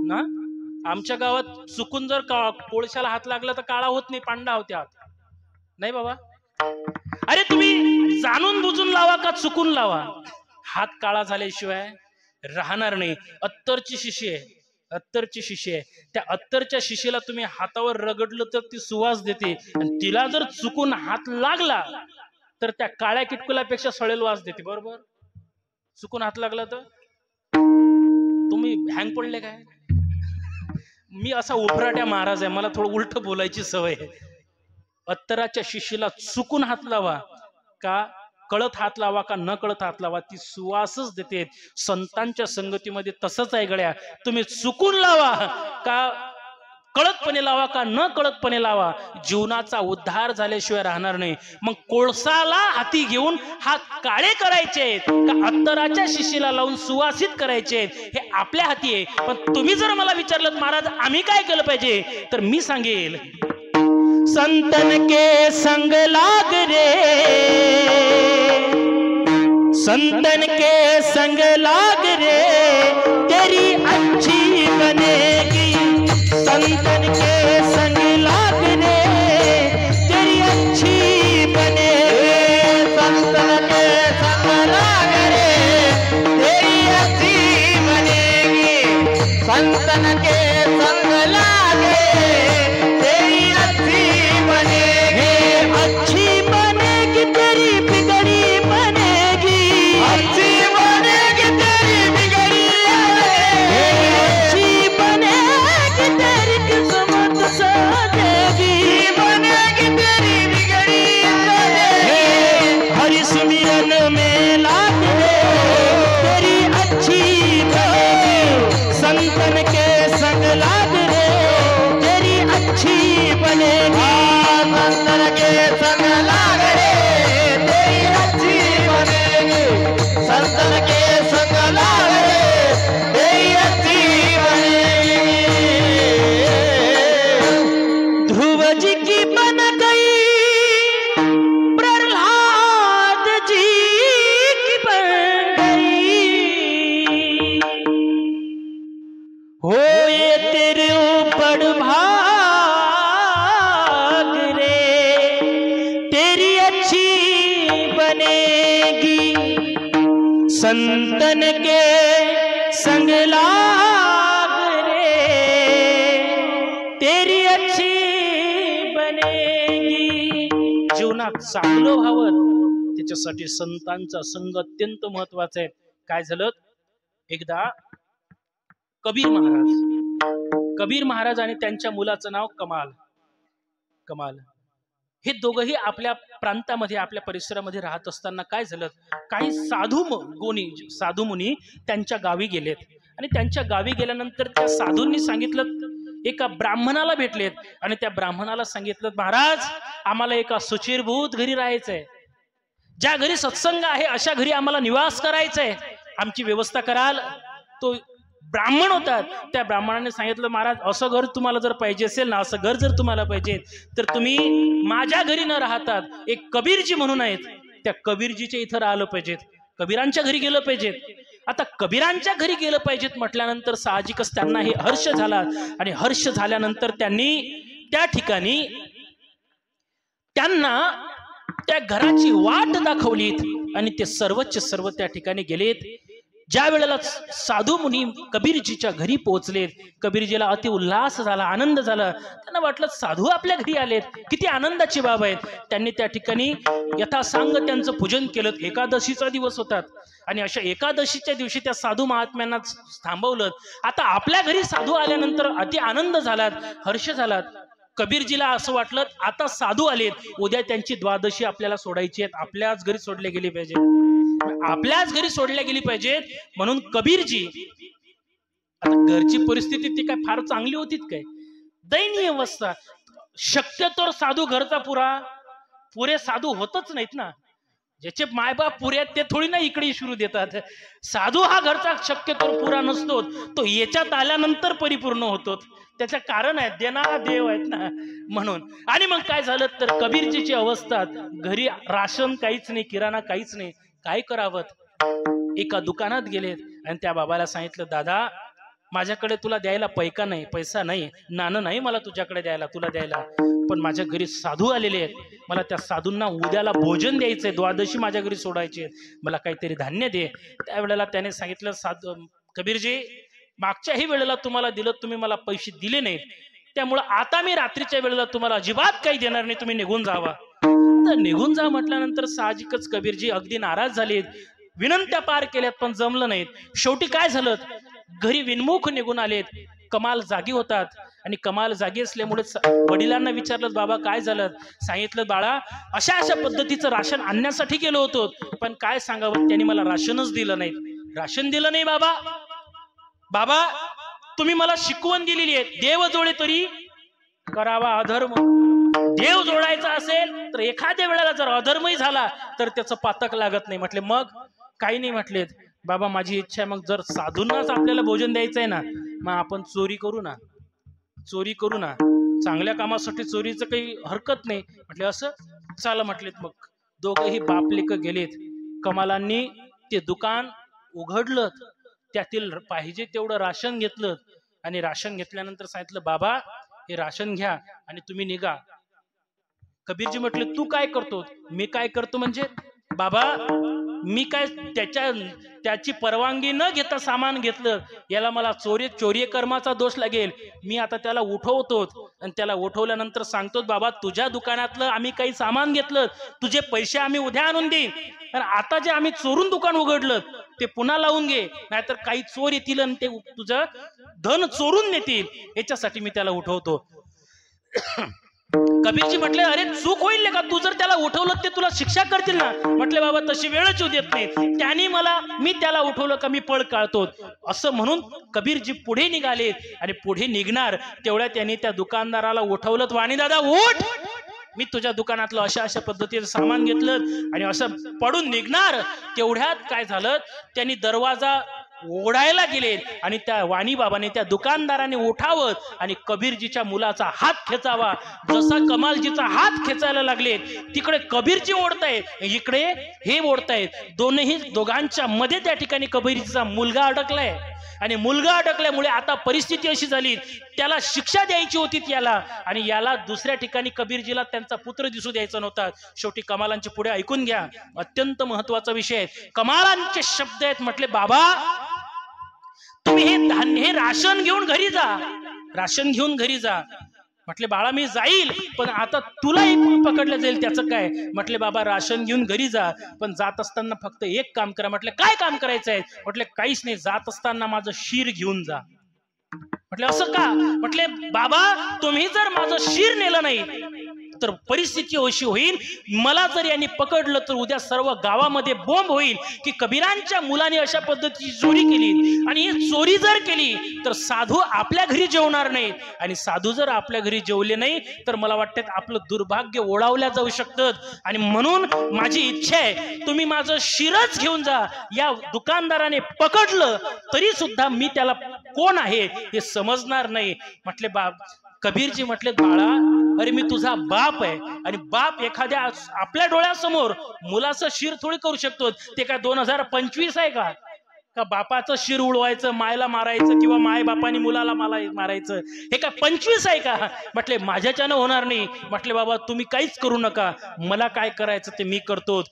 ना. आमच्या गावात चुकून जर कोळशाला हात लागला तर काळा होत नाही, पांढरा होते हात नाही बाबा. अरे तुम्ही जाणून बुजून लावा का चुकून लावा, हात काळा झाल्याशिवाय राहणार नाही. अत्तरची शिशी आहे, अत्तरची शिशी आहे, त्या अत्तरच्या शिशीला तुम्ही हातावर रगडलं तर ती सुवास देते, आणि तिला जर चुकून हात लागला तर त्या काळ्या किटकुलापेक्षा सळेल वास देते. बरोबर, चुकून हात लागला तर तुम्ही हँग पडले काय. मी असा उफराट्या महाराज आहे, मला थोडं उलट बोलायची सवय आहे. अत्तराच्या शिशीला चुकून हात लावा का कळत हात लावा का न कळत हात लावा, ती सुवासच देते. संतांच्या संगतीमध्ये तसंच आहे गड्या. तुम्ही चुकून लावा का कळतपणे लावा का न कळतपणे लावा, जीवनाचा उद्धार झाल्याशिवाय राहणार नाही. मग कोळसाला हाती घेऊन हात काळे करायचे का अत्तराच्या शिशीला लावून सुवासित करायचे हे आपल्या हाती आहे. पण तुम्ही जर मला विचारलं महाराज आम्ही काय केलं पाहिजे तर मी सांगेल, संतन के संग लाग रे, संतन के संग लाग रे, तेरी अच्छी बनेगी. संतन के संग लाग रे, तेरी अच्छी बनेगी. संतन के संग लाग रे, तेरी अच्छी बनेगी. संतन के संग लाग रे, तेरी अच्छी बनेगी. अच्छी बनेगी तेरी बिगड़ी बनेगी, अच्छी बनेगी तेरी बिगड़ी अच्छी बनेगी तेरी किस्मत सजेगी, बनेगी तेरी बिगड़ी हरि सुमिरन में लाग रे, तेरी अच्छी बनेगी. संतन के संग लाग रे, तेरी अच्छी बनेगी. संतन के संग लाग रे, तेरी अच्छी बनेगी. संतन के संग लाग रे, तेरी अच्छी बनेगी. ध्रुव जी की बन गई, प्रहलाद जी की बन गई, होए तेरे ऊपर भाग रे, तेरी अच्छी बनेगी. संतन के संग लाग रे, तेरी अच्छी बनेगी. जीवनात चांगलं व्हावं त्याच्यासाठी संतांचा संग अत्यंत महत्वाचा आहे. काय झालं, एकदा कबीर महाराज आणि त्यांच्या मुलाचं नाव कमाल. कमाल हे दोघंही आपल्या प्रांतामध्ये आपल्या परिसरामध्ये राहत असताना काय झालं, काही साधू मुनी त्यांच्या गावी गेलेत आणि त्यांच्या गावी गेल्यानंतर त्या साधूंनी सांगितलं, एका ब्राह्मणाला भेटलेत आणि त्या ब्राह्मणाला सांगितलं, महाराज आम्हाला एका सुचिरभूत घरी राहायचंय, ज्या घरी सत्संग आहे अशा घरी आम्हाला निवास करायचंय, आमची व्यवस्था कराल. तो ब्राह्मण होता. त्या ब्राह्मणाने सांगितलं, महाराज असं घर तुम्हाला जर पाहिजे असेल ना, असं घर जर तुम्हाला पाहिजे तर तुम्ही माझ्या घरी न राहतात एक कबीरजी म्हणून आहेत, त्या कबीरजीच्या इथं राहिलं पाहिजेत, कबीरांच्या घरी गेलं पाहिजेत. आता कबीरांच्या घरी गेलं पाहिजेत म्हटल्यानंतर साहजिकच त्यांना हे हर्ष झाला आणि हर्ष झाल्यानंतर त्यांनी त्या ठिकाणी त्यांना त्या घराची वाट दाखवलीत आणि ते सर्वच सर्व त्या ठिकाणी गेलेत. ज्या वेळेला साधू मुनी कबीरजीच्या घरी पोहोचलेत, कबीरजीला अति उल्हास झाला, आनंद झाला. त्यांना वाटलं साधू आपल्या घरी आलेत, किती आनंदाची बाब आहे. त्यांनी त्या ठिकाणी यथासांग त्यांचं पूजन केलं. एकादशीचा दिवस होता आणि अशा एकादशीच्या दिवशी त्या साधू महात्म्यांना थांबवलं. आता आपल्या घरी साधू आल्यानंतर अति आनंद झाला, हर्ष झाला. कबीरजीला असं वाटलं, आता साधू आलेत, उद्या त्यांची द्वादशी आपल्याला सोडायची आहेत, आपल्याच घरी सोडले गेली पाहिजे, आपल्याच घरी सोडल्या गेली पाहिजेत. म्हणून कबीरजी, आता घरची परिस्थिती ती काय फार चांगली होती काय, दयनीय अवस्था. शक्यतोर साधू घरचा पुरे साधू होतच नाहीत ना, ज्याचे मायबाप पुरे आहेत ते थोडी ना इकडे सुरू देतात. साधू हा घरचा शक्यतोर पुरा नसतो, तो याच्यात आल्यानंतर परिपूर्ण होतो. त्याचं कारण आहे, देणारा देव आहेत ना म्हणून. आणि मग काय झालं तर कबीरजीची अवस्था, घरी राशन काहीच नाही, किराणा काहीच नाही, काय करावं. एका दुकानात गेलेत आणि त्या बाबाला सांगितलं, दादा माझ्याकडे तुला द्यायला पैसा नाही, नाणं नाही मला तुझ्याकडे द्यायला, तुला द्यायला, पण माझ्या घरी साधू आलेले आहेत, मला त्या साधूंना उद्याला भोजन द्यायचंय, द्वादशी माझ्या घरी सोडायचे, मला काहीतरी धान्य दे. त्यावेळेला त्याने सांगितलं, कबीरजी मागच्याही वेळेला तुम्हाला दिलं, तुम्ही मला पैसे दिले नाहीत, त्यामुळं आता मी रात्रीच्या वेळेला तुम्हाला अजिबात काही देणार नाही, तुम्ही निघून जावा. तर निघून जा म्हटल्यानंतर साहजिकच कबीरजी अगदी नाराज झालेत, विनंत्या पार केल्यात पण जमलं नाहीत. शेवटी काय झालं, घरी विनमुख निघून आलेत. कमाल जागी होतात आणि कमाल जागी असल्यामुळे वडिलांना विचारलं, बाबा काय झालं. सांगितलं, बाळा अशा पद्धतीचं राशन आणण्यासाठी गेलो होतो, पण काय सांगावं त्यांनी मला राशनच दिलं नाही. राशन दिलं नाही बाबा तुम्ही मला शिकवण दिलेली आहे, देव जोडे तरी करावा अधर्म. देव जोडायचा असेल तर एखाद्या वेळेला जर अधर्मही झाला तर त्याचं पातक लागत नाही. म्हटले मग काही नाही. म्हटलेत, बाबा माझी इच्छा आहे, मग जर साधूंनाच आपल्याला भोजन द्यायचं आहे ना, मग आपण चोरी करू ना, चांगल्या कामासाठी चोरीचं काही हरकत नाही. म्हटले असं चला. म्हटलेत मग दोघेही बापलेक गेलेत. कमालांनी ते दुकान उघडलं, त्यातील पाहिजे तेवढं राशन घेतलं आणि राशन घेतल्यानंतर सांगितलं, बाबा हे राशन घ्या आणि तुम्ही निघा. कबीरजी म्हटले, तू काय करतो. मी काय करतो म्हणजे, बाबा मी काय त्याची परवानगी न घेता सामान घेतलं, याला मला चोरी कर्माचा दोष लागेल. मी आता त्याला उठवतो आणि त्याला उठवल्यानंतर सांगतो, बाबा तुझ्या दुकानातलं आम्ही काही सामान घेतलं, तुझे पैसे आम्ही उद्या आणून देईन, आणि आता जे आम्ही चोरून दुकान उघडलं ते पुन्हा लावून घे, नाहीतर काही चोर येतील आणि ते तुझं धन चोरून नेतील, याच्यासाठी मी त्याला उठवतो. कबीरजी म्हटले, अरे चूक होईल का, तू जर त्याला उठवलं ते तुला शिक्षा करतील ना. म्हटले, बाबा तशी वेळच येऊ देत नाही, त्यांनी मी त्याला उठवलं का मी पळ काढतो. असं म्हणून कबीरजी पुढे निघाले आणि पुढे निघणार तेवढ्या त्यांनी त्या दुकानदाराला उठवलं, वाणी दादा उठ, मी तुझ्या दुकानातलं अशा पद्धतीचं सामान घेतलं आणि असं पडून निघणार तेवढ्यात काय झालं, त्यांनी दरवाजा ओढायला गेले आणि त्या वाणी बाबाने त्या दुकानदाराने उठावं आणि कबीरजीच्या मुलाचा हात खेचावा. जसा कमालजीचा हात खेचायला लागले तिकडे कबीरजी ओढतायत, इकडे हे ओढतायत, दोघांच्या मध्ये त्या ठिकाणी कबीरजीचा मुलगा अडकलाय. आणि मुलगा अडकल्यामुळे आता परिस्थिती अशी झाली, त्याला शिक्षा द्यायची होती याला, आणि याला दुसऱ्या ठिकाणी कबीरजीला त्यांचा पुत्र दिसू द्यायचा नव्हता. शेवटी कमालांचे पुढे ऐकून घ्या, अत्यंत महत्वाचा विषय आहे. कमालांचे शब्द आहेत. म्हटले, बाबा तुम्ही हे राशन घेऊन घरी जा. म्हटले, बाळा मी जाईल, पण आता तुलाही पकडलं जाईल, त्याचं काय. म्हटले, बाबा राशन घेऊन घरी जा, पण जात असताना फक्त एक काम करा. म्हटले, काय काम करायचं आहे. म्हटले, काहीच नाही, जात असताना माझं शीर घेऊन जा. म्हटले, असं का. म्हटले, बाबा तुम्ही जर माझं शीर नेलं नाही तर परिस्थिती अशी होईल, मला जर यांनी पकडलं तर उद्या सर्व गावामध्ये बॉम्ब होईल की कबीरांच्या मुलाने अशा पद्धतीची चोरी केली, आणि ही चोरी जर केली तर साधू आपल्या घरी जेवणार नाहीत, आणि साधू जर आपल्या घरी जेवले नाही तर मला वाटतं आपलं दुर्भाग्य ओढावल्या जाऊ शकतं. आणि म्हणून माझी इच्छा आहे, तुम्ही माझं शिरच घेऊन जा. या दुकानदाराने पकडलं तरी सुद्धा मी त्याला कोण आहे हे समजणार नाही. म्हटले कबीरजी म्हटले, बाळा, अरे मी तुझा बाप आहे, आणि बाप एखाद्या आपल्या डोळ्यासमोर मुलाचं शिर थोडी करू शकतो. ते काय 2025 आहे का बापाचं शिर उडवायचं, मायला मारायचं, किंवा माय बापाने मुलाला मारायचं? हे काय 25 आहे का? म्हटले माझ्याच्यानं होणार नाही. म्हटले बाबा तुम्ही काहीच करू नका, मला काय करायचं ते मी करतो.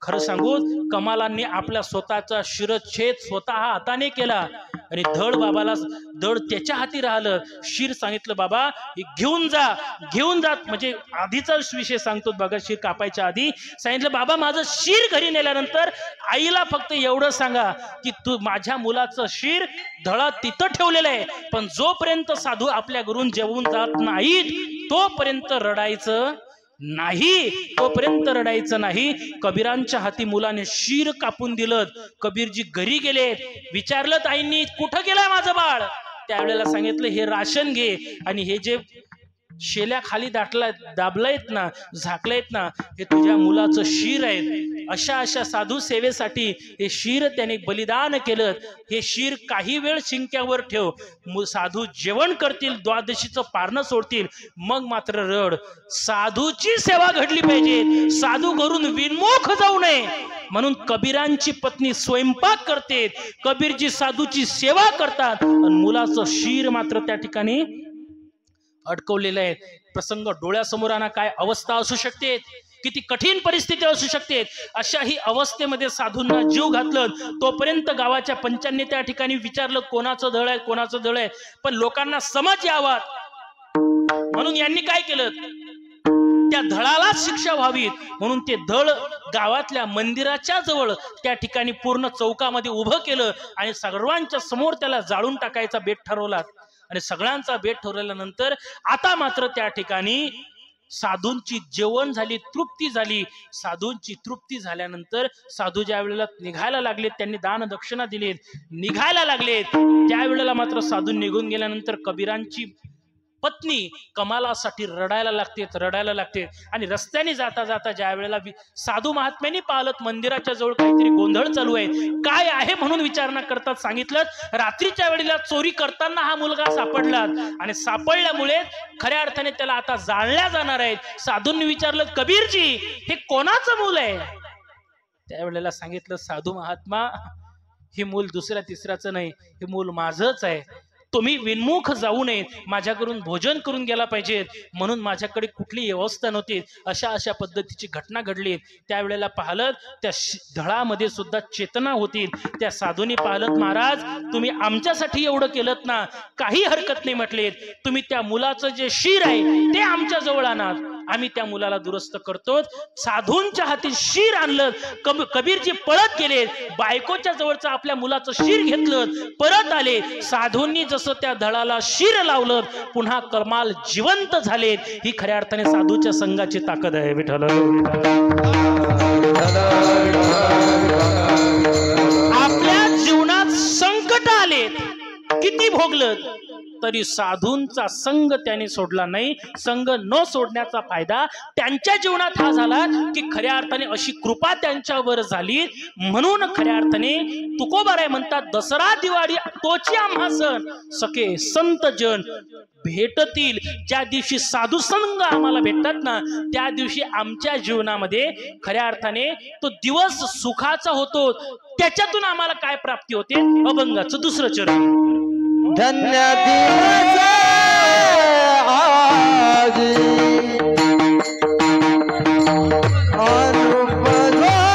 खरं सांगू, कमालांनी आपल्या स्वतःचा शिरच्छेद स्वतः हाताने केला, आणि धड बाबाला धड त्याच्या हाती राहिलं. शिर सांगितलं बाबा घेऊन जा. म्हणजे आधीचा विषय सांगतो बघा, शिर कापायच्या आधी सांगितलं बाबा माझं शिर घरी नेल्यानंतर आईला फक्त एवढं सांगा की तू माझ्या मुलाचं शिर धडा तिथं ठेवलेलं आहे, पण जोपर्यंत साधू आपल्या घरून जेवून जात नाहीत तोपर्यंत रडायचं नाही. कबीरांच्या हाती मुलाने शिर कापून दिलं. कबीरजी घरी गेले, विचारलं आईंनी कुठं गेलाय माझं बाळ? त्यावेळेला सांगितलं हे राशन घे, आणि हे जे शेल्या खाली दाबलायत ना, झाकलायत ना, हे तुझ्या मुलाचं शिर आहे. अशा साधू सेवेसाठी हे शिर त्याने बलिदान केलं. हे शिर काही वेळ शिंक्यावर ठेव, साधू जेवण करतील, द्वादशीचं पारणं सोडतील, मग मात्र रड. साधूची सेवा घडली पाहिजे, साधू घरून विनमुख जाऊ नये. म्हणून कबीरांची पत्नी स्वयंपाक करते, कबीरजी साधूची सेवा करतात, आणि मुलाचं शिर मात्र त्या ठिकाणी अडकवलेलं आहे. प्रसंग डोळ्यासमोर आणा, काय अवस्था असू शकते, किती कठीण परिस्थिती असू शकते. अशा ही अवस्थेमध्ये साधूंना जीव घातलं. तोपर्यंत गावाच्या पंचांनी त्या ठिकाणी विचारलं कोणाचं दळ आहे, पण लोकांना समज यावा म्हणून यांनी काय केलं, त्या धळाला शिक्षा व्हावी म्हणून ते धळ गावातल्या मंदिराच्या जवळ त्या ठिकाणी पूर्ण चौकामध्ये उभं केलं, आणि सर्वांच्या समोर त्याला जाळून टाकायचा बेत ठरवला. आणि सगळ्यांचा बेत ठरवल्यानंतर आता मात्र त्या ठिकाणी साधूंची जेवण झाली, तृप्ती झाली. साधूंची तृप्ती झाल्यानंतर साधू ज्या वेळेला निघायला लागलेत, त्यांनी दान दक्षिणा दिलीत, निघायला लागलेत, त्यावेळेला मात्र साधू निघून गेल्यानंतर कबीरांची पत्नी कमालासाठी रडायला लागते. आणि रस्त्याने जाता जाता ज्या वेळेला साधू महात्म्यांनी पाहलत मंदिराच्या जवळ काहीतरी गोंधळ चालू आहे, काय आहे म्हणून विचारणा करतात. सांगितलं रात्रीच्या वेळेला चोरी करताना हा मुलगा सापडला, आणि सापडल्यामुळे खऱ्या अर्थाने त्याला आता जाळल्या जाणार आहेत. साधूंनी विचारलं कबीरजी हे कोणाचं मूल आहे? त्यावेळेला सांगितलं साधू महात्मा हे मूल दुसऱ्या तिसऱ्याचं नाही, हे मूल माझंच आहे. तुम्ही विनमुख जाऊ नये, माझ्याकडून भोजन करून गेला पाहिजे, म्हणून माझ्याकडे कुठली व्यवस्था नव्हती. अशा पद्धतीची घटना घडली. त्यावेळेला पाहलं त्या धळामध्ये सुद्धा चेतना होती. त्या साधूंनी पाहलं महाराज तुम्ही आमच्यासाठी एवढं केलं ना, काही हरकत नाही म्हटले, तुम्ही त्या मुलाचं जे शिर आहे ते आमच्या जवळ आणा, आम्ही त्या मुलाला दुरुस्त करतो. साधूंच्या हाती शिर आणलं. कबीरजी पळत गेले, बायकोच्या जवळचं आपल्या मुलाचं शिर घेतलं, परत आले. साधूंनी जसं त्या धळाला शिर लावलं, पुन्हा कमाल जिवंत झाले. ही खऱ्या अर्थाने साधूच्या संघाची ताकद आहे. विठ्ठल आपल्या जीवनात संकट आले, किती भोगलं तरी साधूंचा संघ त्याने सोडला नाही. संघ न सोडण्याचा फायदा त्यांच्या जीवनात हा झाला की खऱ्या अर्थाने अशी कृपा त्यांच्यावर झाली. म्हणून खऱ्या अर्थाने तुकोबाराय म्हणतात, दसरा दिवाळी तोची आम्हा सण, सखे संत जन भेटतील. ज्या दिवशी साधू संघ आम्हाला भेटतात ना, त्या दिवशी आमच्या जीवनामध्ये खऱ्या अर्थाने तो दिवस सुखाचा होतो. त्याच्यातून आम्हाला काय प्राप्ती होते? अभंगाचं दुसरं चरण. धन्य दिवस आज अनुप जोडिला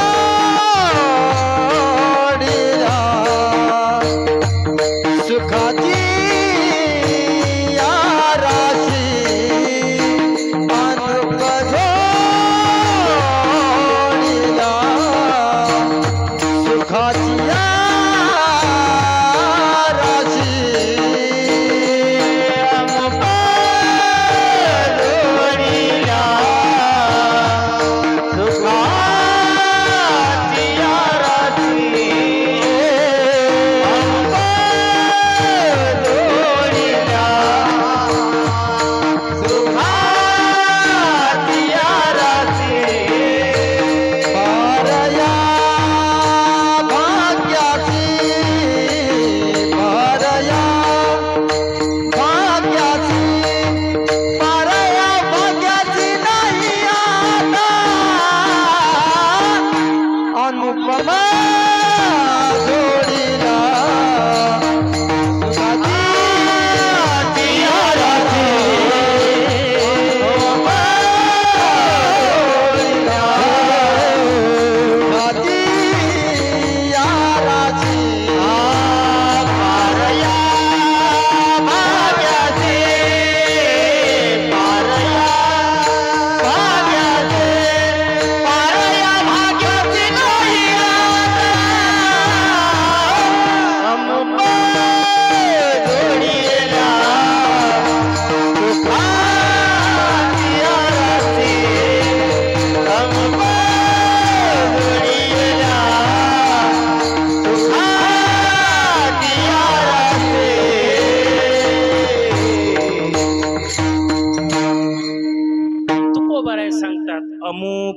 सुखाची या राशी अनुप जोडिला सुखाची राशी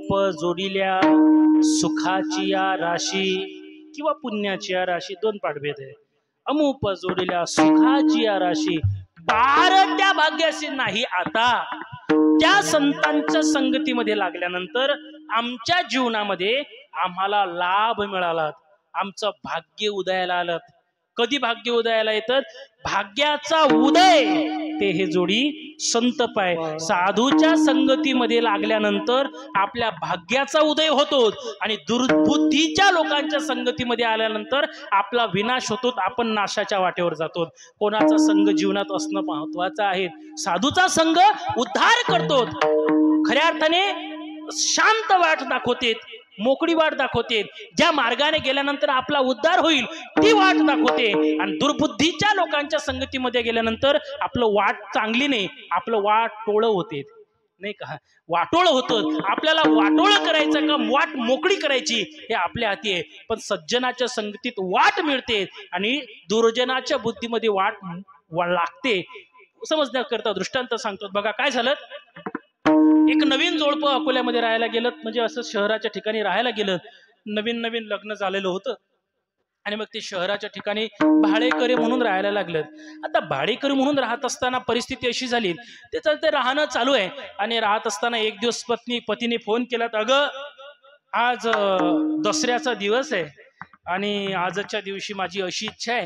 अमूप जोडिल्या सुखाची या राशी किंवा पुण्याची या राशी, दोन पाठभेद आहे. अमूप जोडिल्या सुखाची या राशी पार त्या भाग्याशी नाही आता. त्या संतांच्या संगतीमध्ये लागल्यानंतर आमच्या जीवनामध्ये आम्हाला लाभ मिळाला, आमचं भाग्य उदयाला आलं. कधी भाग्य उदयाला येतात? भाग्याचा उदय ते हे जोडी संत पाय. साधूच्या संगतीमध्ये लागल्यानंतर आपल्या भाग्याचा उदय होतो आणि दुर्बुद्धीच्या लोकांच्या संगतीमध्ये आल्यानंतर आपला विनाश होतो, आपण नाशाच्या वाटेवर जातो. कोणाचा संग जीवनात असणं महत्वाचं आहे. साधूचा संग उद्धार करतो, खऱ्या अर्थाने शांत वाट दाखवते, मोकळी वाट दाखवते. ज्या मार्गाने गेल्यानंतर आपला उद्धार होईल ती वाट दाखवते. आणि दुर्बुद्धीच्या लोकांच्या संगतीमध्ये गेल्यानंतर आपलं वाट चांगली नाही, आपलं वाट टोळं होते, नाही का? वाटोळ होतं. आपल्याला वाटोळ करायचं का वाट मोकळी करायची हे आपल्या हाती आहे. पण सज्जनाच्या संगतीत वाट मिळते आणि दुर्जनाच्या बुद्धीमध्ये वाट लागते. समजण्याकरता दृष्टांत सांगतो बघा. काय झालं, एक नवीन जोडपं अकोल्यामध्ये राहायला गेलं, म्हणजे असं शहराच्या ठिकाणी राहायला गेलं. नवीन नवीन लग्न झालेलं होतं आणि मग ते शहराच्या ठिकाणी भाडेकरी म्हणून राहायला लागलं. आता भाडेकरी म्हणून राहत असताना परिस्थिती अशी झाली, त्याचं ते राहणं चालू आहे. आणि राहत असताना एक दिवस पतीने फोन केला, अगं आज दसऱ्याचा दिवस आहे आणि आजच्या दिवशी माझी अशी इच्छा आहे,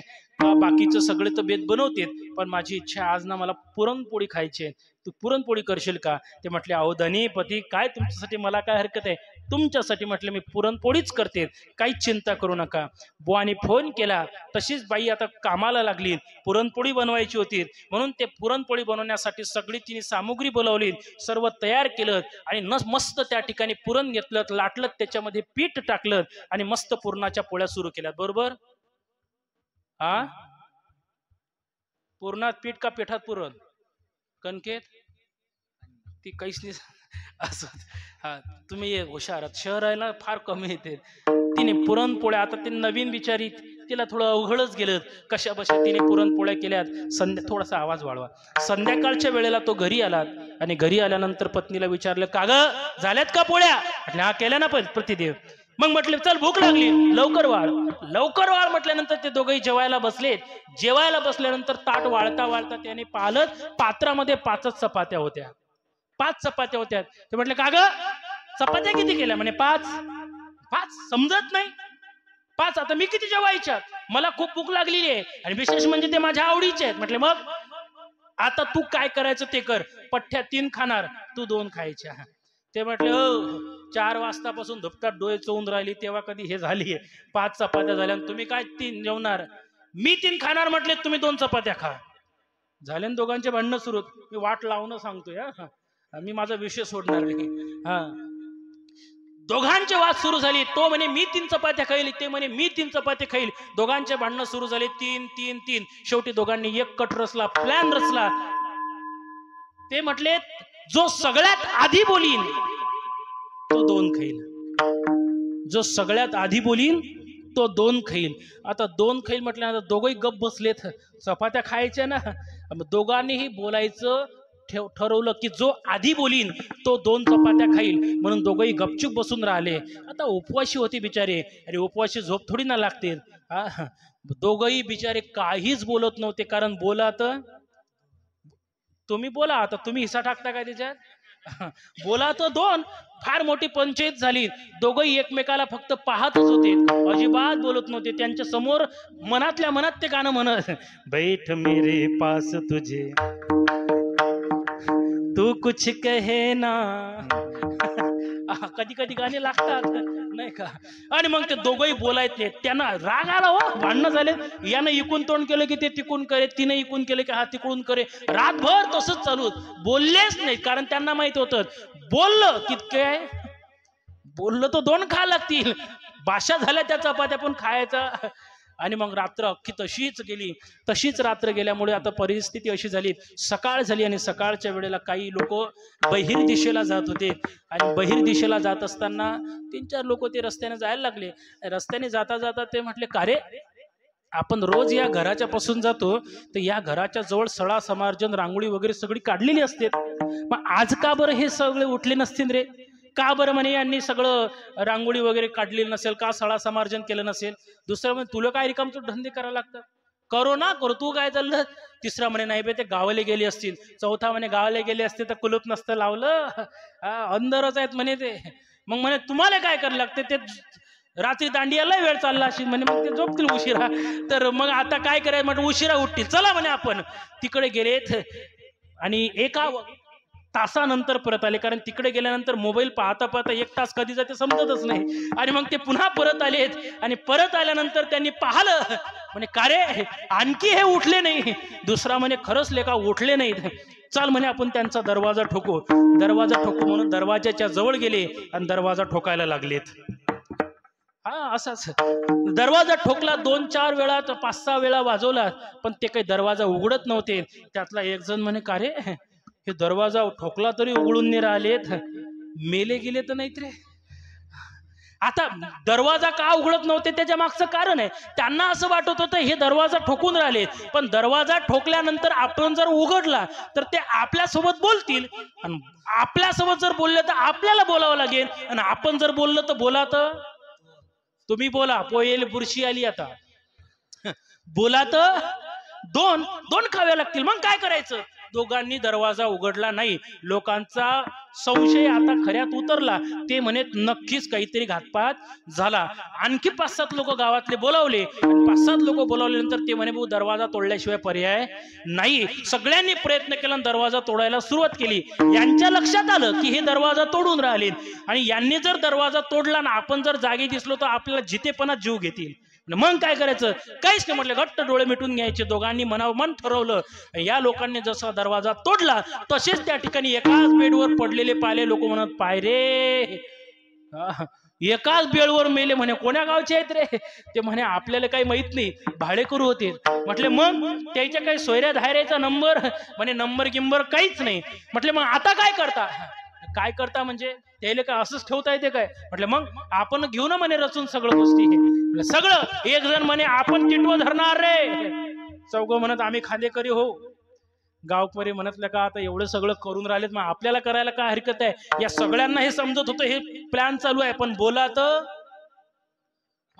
बाकीचं सगळे तर बेत बनवते पण माझी इच्छा आज ना मला पुरणपोळी खायची आहे, तू पुरणपोळी करशील का? ते म्हटले, अहो धनी पती काय तुमच्यासाठी, मला काय हरकत आहे, तुमच्यासाठी म्हटलं मी पुरणपोळीच करते, काहीच चिंता करू नका. बुवानी फोन केला, तशीच बाई आता कामाला लागली, पुरणपोळी बनवायची होती म्हणून ते पुरणपोळी बनवण्यासाठी सगळी तिने सामुग्री बोलावली, सर्व तयार केलं आणि मस्त त्या ठिकाणी पुरण घेतलं, लाटलं, त्याच्यामध्ये पीठ टाकलं आणि मस्त पुरणाच्या पोळ्या सुरू केल्या. बरोबर? हा, पुरणात पीठ का पिठात पुरण? कणकेत ती काहीच नाही असं. हा, तुम्ही हुशार आहात, शहर आहे ना फार कमी येते. तिने पुरणपोळ्या, आता ते नवीन बिचारी, तिला थोडं अवघडच गेलं, कशा बशा तिने पुरणपोळ्या केल्यात. थोडासा आवाज वाढवा. संध्याकाळच्या वेळेला तो घरी आला आणि घरी आल्यानंतर पत्नीला विचारलं, का ग झाल्यात का पोळ्या? म्हटलं हा केल्या ना प्रतिदेव. मग म्हटले चल भूक लागली, लवकर वाळ. लवकर वाळ म्हटल्यानंतर ते दोघंही जेवायला बसले. जेवायला बसल्यानंतर ताट वाळता वाळता त्याने पाहिलं, पात्रामध्ये 5 चपात्या होत्या. 5 चपात्या होत्या. ते म्हटले, का ग चपात्या किती केल्या? म्हणे 5. 5 समजत नाही? 5 आता मी किती जेवायच्या? मला खूप भूक लागलेली आहे आणि विशेष म्हणजे ते माझ्या आवडीचे आहेत. म्हटले मग आता तू काय करायचं ते कर, पठ्ठ्या 3 खाणार, तू 2 खायच्या. ते म्हटले, 4 वाजतापासून धुपतात डोळे चोळून राहिली तेव्हा कधी हे झाली, 5 चपात्या झाल्या, तुम्ही काय 3 जेवणार? मी 3 खाणार म्हटले, तुम्ही 2 चपात्या खा. झाले दोघांचे भांडणं सुरू. मी वाट लावणं सांगतोय, मी माझा विषय सोडणार नाही. हा, दोघांचे वाद सुरू झाले. तो म्हणे मी 3 चपात्या खाईल, ते म्हणे मी 3 चपात्या खाईल. दोघांचे भांडणं सुरू झाले. 3 3 3. शेवटी दोघांनी एक कट रचला, प्लॅन रचला. ते म्हटले, जो सगळ्यात आधी बोलीन तो 2 खाईल, जो सगळ्यात आधी बोलीन तो 2 खाईल. आता 2 खाईल म्हटल्यानंतर दोघंही गप बसलेत, चपात्या खायच्या ना. दोघांनीही बोलायचं ठरवलं की जो आधी बोलीन तो 2 चपात्या खाईल, म्हणून दोघंही गपचूप बसून राहिले. आता उपवाशी होते बिचारे, अरे उपवाशी झोप थोडी ना लागते. दोघंही बिचारे काहीच बोलत नव्हते, कारण बोला तर तुम्ही बोला, आता तुम्ही हिस्सा टाकता काय त्याच्यात? बोला तर 2. फार मोठी पंचायत झाली. दोघंही एकमेकाला फक्त पाहतच होते, अजिबात बोलत नव्हते. त्यांच्या समोर मनातल्या मनात ते गाणं म्हणत, बैठ मेरे पास तुझे तू कुछ कहे ना. कधी कधी गाणे लागतात नाही का? आणि मग ते दोघंही बोलायत नाही. त्यांना राग आला, हो भांडणं झाले. यानं इकून तोंड केलं की ते तिकून करे, तिने इकून केलं की हा तिकडून करे. रातभर तसंच चालू, बोललेच नाही, कारण त्यांना माहित होतं बोललं की काय, बोललं तर 2 खा लागतील. भाषा झाल्या त्या चपात्या पण खायचा. आणि मग रात्र अख्खी तशीच गेली. तशीच रात्र गेल्यामुळे आता परिस्थिती अशी झाली, सकाळ झाली आणि सकाळच्या वेळेला काही लोक बहिर दिशेला जात होते. आणि बहिर दिशेला जात असताना 3-4 लोक ते रस्त्याने जायला लागले. रस्त्याने जाता जाता ते म्हटले, का रे आपण रोज या घराच्या पासून जातो, तर या घराच्या जवळ सळा समार्जन रांगोळी वगैरे सगळी काढलेली असते, मग आज का बरं हे सगळे उठले नसतील रे? का बरं म्हणे यांनी सगळं रांगोळी वगैरे काढलेली नसेल, का सळा समार्जन केलं नसेल. दुसरं म्हणे तुला काय रिकामचं धंदे करायला लागतात, करो ना करो, तू काय चाललं. तिसरा म्हणे नाही बे ते गावाला गेले असतील. चौथा म्हणे गावाला गेले असते तर कुलूप नसतं लावलं, अंदरच आहेत म्हणे ते. मग म्हणे तुम्हाला काय करायला लागते, ते रात्री दांडियाला वेळ चालला असेल म्हणे, मग ते झोपतील उशिरा. तर मग आता काय करायचं म्हणजे उशिरा उठतील, चला म्हणे आपण. तिकडे गेलेत आणि एका तासानंतर परत आले, कारण तिकडे गेल्यानंतर मोबाईल पाहता पाहता 1 तास कधी जाते समजतच नाही. आणि मग ते पुन्हा परत आलेत आणि परत आल्यानंतर त्यांनी पाहिलं म्हणे का रे आणखी हे उठले नाही. दुसरा म्हणे खरंच लेका उठले नाहीत, चल म्हणे आपण त्यांचा दरवाजा ठोकू. दरवाजा ठोकू म्हणून दरवाजाच्या जवळ गेले आणि दरवाजा ठोकायला लागलेत. असाच दरवाजा ठोकला, 2-4 वेळा, 5-6 वेळा वाजवला, पण ते काही दरवाजा उघडत नव्हते. त्यातला एक जण म्हणे का रे हे दरवाजा ठोकला तरी उघडून नाही राहिलेत, मेले गेले तर नाहीत रे. आता दरवाजा का उघडत नव्हते त्याच्या मागचं कारण आहे, त्यांना असं वाटत होतं हे दरवाजा ठोकून राहिले, पण दरवाजा ठोकल्यानंतर आपण जर उघडला तर ते आपल्यासोबत बोलतील, आणि आपल्यासोबत जर बोलले तर आपल्याला बोलावं लागेल, आणि आपण जर बोललं तर बोला तर तुम्ही बोला पोहेल बुरशी आली, आता बोला तर दोन खावे लागतील. मग काय करायचं, दोघांनी दरवाजा उघडला नाही. लोकांचा संशय आता खऱ्यात उतरला, ते म्हणे नक्कीच काहीतरी घातपात झाला. आणखी 5-7 लोक गावातले बोलावले, 5-7 लोक बोलावल्यानंतर ते म्हणे भाऊ दरवाजा तोडल्याशिवाय पर्याय नाही. सगळ्यांनी प्रयत्न केला, दरवाजा तोडायला सुरुवात केली. यांच्या लक्षात आलं की हे दरवाजा तोडून राहिले, आणि यांनी जर दरवाजा तोडला ना आपण जर जागी दिसलो तर आपल्याला जितेपणात जीव घेतील. मग काय करायचं, काहीच नाही म्हटलं, घट्ट डोळे मिटून घ्यायचे. दोघांनी मनावर मन ठरवलं. या लोकांनी जसा दरवाजा तोडला तसेच त्या ठिकाणी एकाच बेडवर पडलेले पाहिले लोक म्हणत पाय रे, एकाच बेडवर मेले म्हणे. कोण्या गावचे आहेत रे, ते म्हणे आपल्याला काही माहित नाही, भाडेकरू होते. म्हटले मग त्याच्या काही सोयऱ्या धायऱ्याचा नंबर, म्हणे नंबर गिंबर काहीच नाही. म्हटले मग आता काय करता, काय करता म्हणजे त्याला काय असंच ठेवता येते काय. म्हटलं मग आपण घेऊ ना म्हणे रचून सगळं गोष्टी. सगळं एक जण म्हणे आपण टिटवं धरणार रे, चौघ म्हणत आम्ही खांदेकरी हो. गावकरी म्हणतलं का आता एवढं सगळं करून राहिलेत, मग आपल्याला करायला काय हरकत आहे. या सगळ्यांना हे समजत होतं हे प्लॅन चालू आहे, पण बोला तर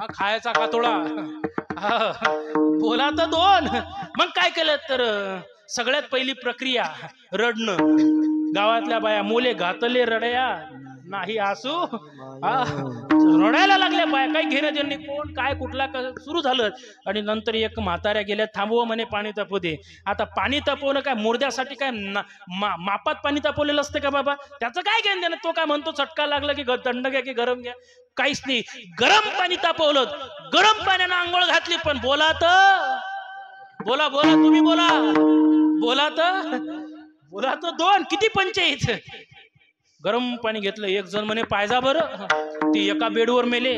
खायचा कातोडा, बोला तर 2. मग काय केलं तर सगळ्यात पहिली प्रक्रिया रडणं. गावातल्या बाया मोले घातले रडया नाही असू, रडायला लागल्या बाया, काही घेणं देणं कोण काय कुठला सुरू झालं. आणि नंतर एक म्हाताऱ्या गेल्या, थांबव म्हणे पाणी तापू दे. आता पाणी तापवणं काय मुर्द्यासाठी काय मापात पाणी तापवलेलं असतं का बाबा, त्याचं काय घेणं देणं. तो काय म्हणतो चटका लागला की थंड घ्या की गरम घ्या, काहीच नाही. गरम पाणी तापवलं, गरम पाण्यानं आंघोळ घातली. पण बोला तर बोला तुम्ही बोला, बोला तर 2 किती पंचायत. गरम पाणी घेतलं. एक जण म्हणे पायजा बरं, ते एका बेडवर मेले,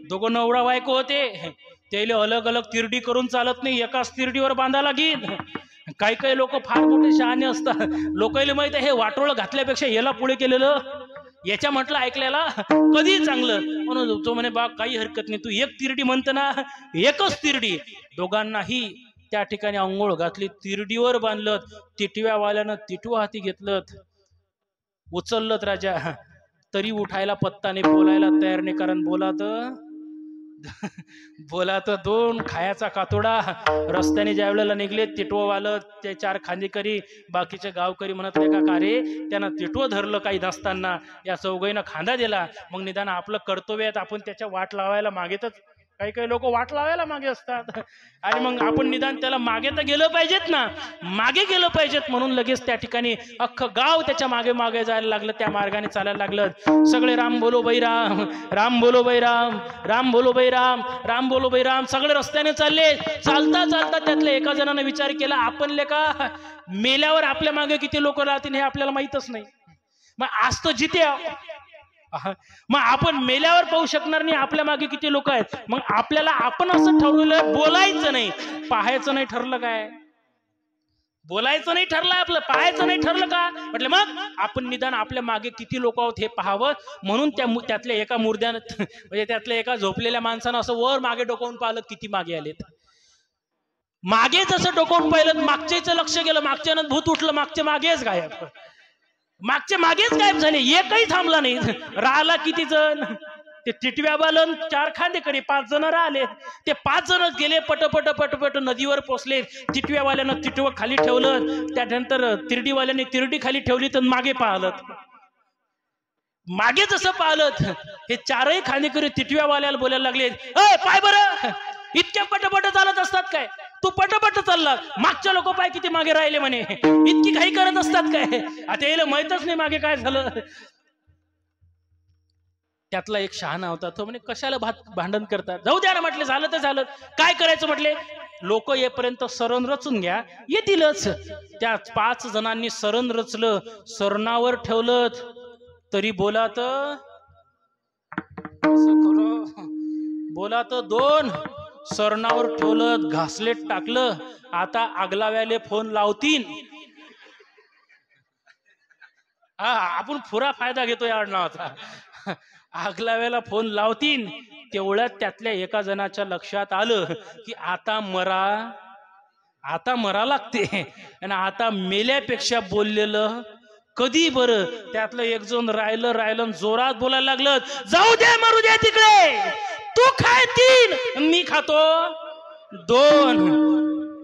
दोघं नवरा बायको होते. त्याला अलग अलग तिरडी करून चालत नाही, एकाच तिरडीवर बांधा लागेल. काही लोक फार मोठे शहाणे असतात, लोकांना माहित आहे हे वाटोळ घातल्यापेक्षा याला पुढे केलेलं याच्या म्हटलं ऐकल्याला कधी चांगलं. म्हणून तो म्हणे बा काही हरकत नाही, तू एक तिरडी म्हणत ना, एकच तिरडी. दोघांनाही त्या ठिकाणी अंघोळ घातली, तिरडीवर बांधलं. तिटव्यावाल्यानं तिटवं हाती घेतलं, उचललं राजा, तरी उठायला पत्ता नाही, बोलायला तयार नाही. कारण बोला तर 2 खायाचा कातोडा. रस्त्याने ज्या वेळेला निघले तिटववालं ते 4 खांदेकरी, बाकीचे गावकरी म्हणतले का रे त्यानं तिटवं धरलं काही नसताना, या चौघाईनं खांदा दिला. मग निदान आपलं कर्तव्य आहे, आपण त्याच्या वाट लावायला मागेतच. काही लोक वाट लावायला मागे असतात, आणि मग आपण निदान त्याला मागे तर गेलं पाहिजेत ना, मागे गेलं पाहिजेत. म्हणून लगेच त्या ठिकाणी अख्खं गाव त्याच्या मागे मागे जायला लागलं, त्या मार्गाने चालायला लागलं. सगळे राम बोलो बैराम, राम बोलो बैराम, राम बोलो बैराम, राम बोलो बैराम, सगळे रस्त्याने चालले. चालता चालता त्यातल्या एका जणाने विचार केला, आपण लेका मेल्यावर आपल्या मागे किती लोक राहतील हे आपल्याला माहितच नाही. मग आज तर जिथे मग आपण मेल्यावर पाहू शकणार नाही आपल्या मागे किती लोक आहेत. मग आपल्याला आपण असं ठरवलं बोलायचं नाही, पाहायचं नाही. ठरलं काय, बोलायचं नाही ठरलं आपलं, पाहायचं नाही ठरलं का. म्हटलं मग आपण निदान आपल्या मागे किती लोक आहोत हे पाहावं. म्हणून त्यातल्या एका मुर्द्यानं म्हणजे त्यातल्या एका झोपलेल्या माणसानं असं वर मागे डोकावून पाहिलं, किती मागे आलेत. मागे जसं डोकावून पाहिलं, मागच्याचं लक्ष गेलं, मागच्यानं भूत उठलं, मागचे मागेच गायब. मागचे मागेच गायब झाले, एकही थांबला नाही. राहिला किती जण? ते टिटव्यावालन 4 खांदेकरी 5 जण राहिले. ते 5 जणच गेले, पटपट पटपट नदीवर पोचले. टिटव्यावाल्यानं टिटवं खाली ठेवलं, त्यानंतर तिरडीवाल्याने तिरडी खाली ठेवली, तर मागे पाहिलं. मागे जसं पाहिलं, हे 4ही खांदेकरी टिटव्यावाल्याला बोलायला लागले, अय पाय बरं, इतक्या पटपट चालत असतात काय? तू पटपट चालला, मागच्या लोक पाय किती मागे राहिले म्हणे, इतकी घाई करत असतात काय? आता याला माहितच नाही मागे काय झालं. त्यातला एक शहाणा होता, तो म्हणे कशाला भांडण करतात, जाऊ द्या ना म्हटले, झालं तर झालं, काय करायचं म्हटले, लोक येपर्यंत सरण रचून घ्या, येतीलच. त्या 5 जणांनी सरण रचलं, सरणावर ठेवलं, तरी बोलात बोलात 2 सरणावर ठेवलं, घासलेट टाकलं. आता आगलाव्याले फोन लावतील. हा, आपण पुरा फायदा घेतो या आडनावाचा. आगलाव्याला फोन लावतील. तेवढ्यात त्यातल्या एका जणाच्या लक्षात आलं की आता मरा लागते, आणि आता मेल्यापेक्षा बोललेलं कधी बरं. त्यातलं एक जण राहिलं जोरात बोलायला लागलं, जाऊ द्या मरू द्या तिकडे, तू खाय 3, मी खातो 2.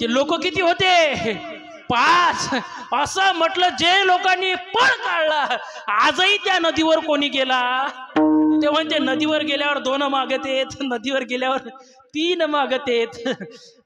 ते लोक किती होते? 5. असं म्हटलं, जे लोकांनी पळ काढला, आजही त्या नदीवर कोणी गेला, ते म्हणते नदीवर गेल्यावर 2 मागत येत, नदीवर गेल्यावर 3 मागत येत.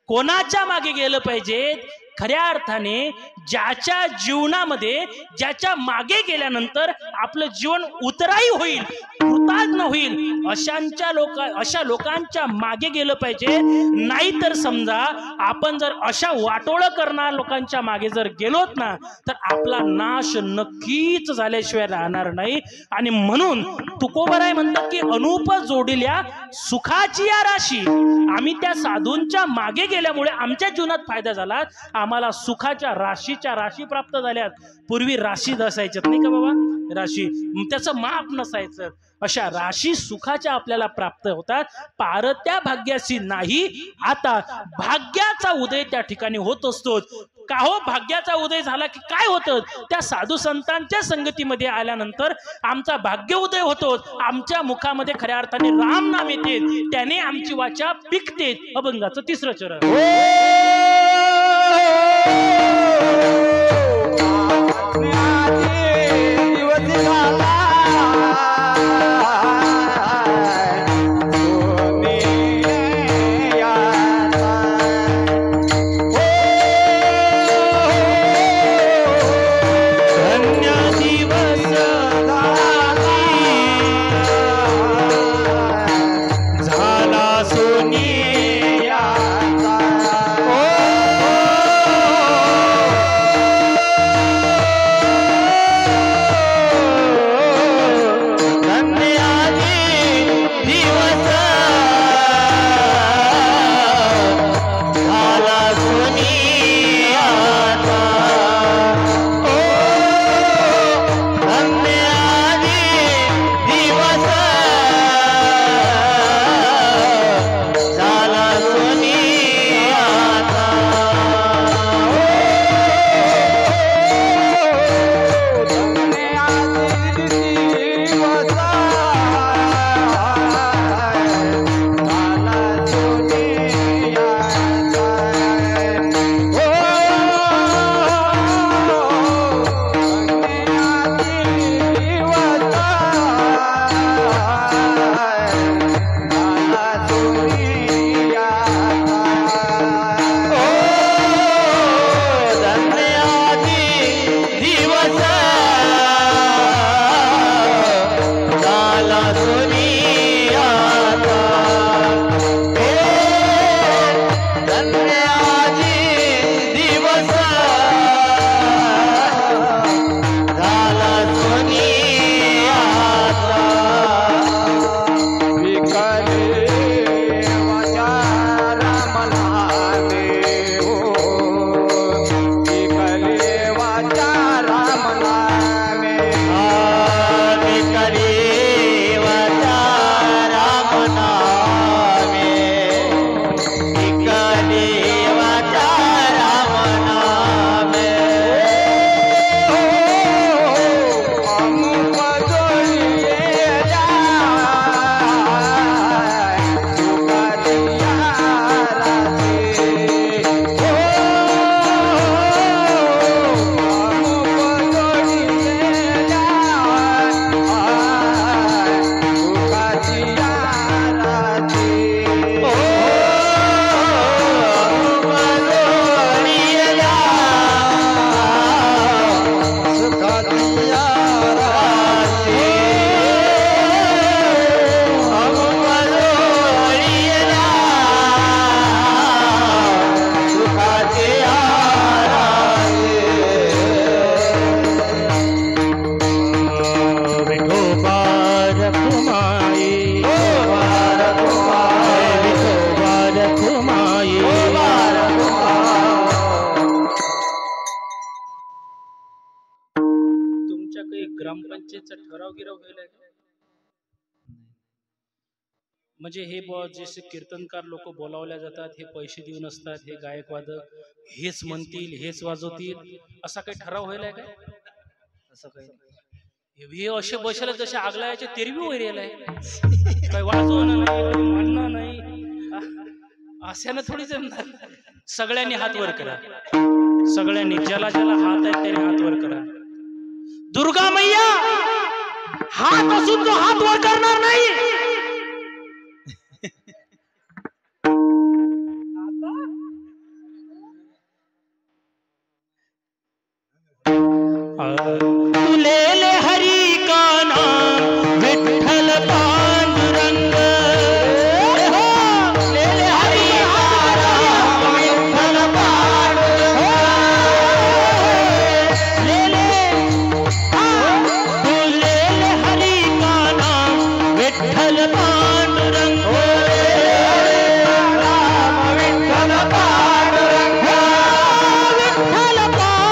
कोणाच्या मागे गेलं पाहिजे? खऱ्या अर्थाने ज्याच्या जीवनामध्ये, ज्याच्या मागे गेल्यानंतर आपलं जीवन उतराई होईल, कृतज्ञ होईल, अशा लोकांच्या मागे गेलं पाहिजे. नाहीतर समजा आपण जर अशा वाटोळं करणाऱ्या लोकांच्या मागे जर गेलोत ना, तर आपला नाश नक्कीच झाल्याशिवाय राहणार नाही. आणि म्हणून तुकोबराय म्हणतात की अनूप जोडिल्या सुखाची या राशी. आम्ही त्या साधूंच्या मागे गेल्यामुळे आमच्या जीवनात फायदा झाला, आम्हाला सुखाच्या राशीच्या राशी प्राप्त झाल्यात. पूर्वी राशी नसायच्यात नाही का बाबा, राशी त्याचं माप नसायचं. अशा राशी सुखाच्या आपल्याला प्राप्त होतात. पारत्या भाग्याशी नाही, आता भाग्याचा उदय त्या ठिकाणी होत असतो. का हो? भाग्याचा उदय झाला की काय होतं? त्या साधू संतांच्या संगतीमध्ये आल्यानंतर आमचा भाग्य उदय होतो. आमच्या मुखामध्ये खऱ्या अर्थाने राम नाम येते, त्याने आमची वाचा पिकते. अभंगाचं 3रं चरण. काही ग्रामपंचायतचा ठराव गिराव गेलाय का? म्हणजे हे जसे कीर्तनकार लोक बोलावल्या जातात, हे पैसे देऊन असतात, हे गायकवाद हेच म्हणतील हेच वाजवतील, असा काही ठराव व्हायलाय काय? असं काही हे असे बसले जसे आगलायचे तेरवी वैर काही वाजवणं नाही, म्हणणं नाही, अशानं थोडी जमणार. सगळ्यांनी हात वर करा, सगळ्यांनी ज्याला ज्याला हात आहे त्याने हात वर करा. दुर्गा मैया हात असून तो हात वर करणार नाही. तुलेले हरी का नाम विठ्ठल पांडुरंग, लेले हरी का नाम विठ्ठल पांडुरंग, तुलेले हरी का नाम विठ्ठल पांडुरंग, विठ्ठल पांडुरंग, विठ्ठल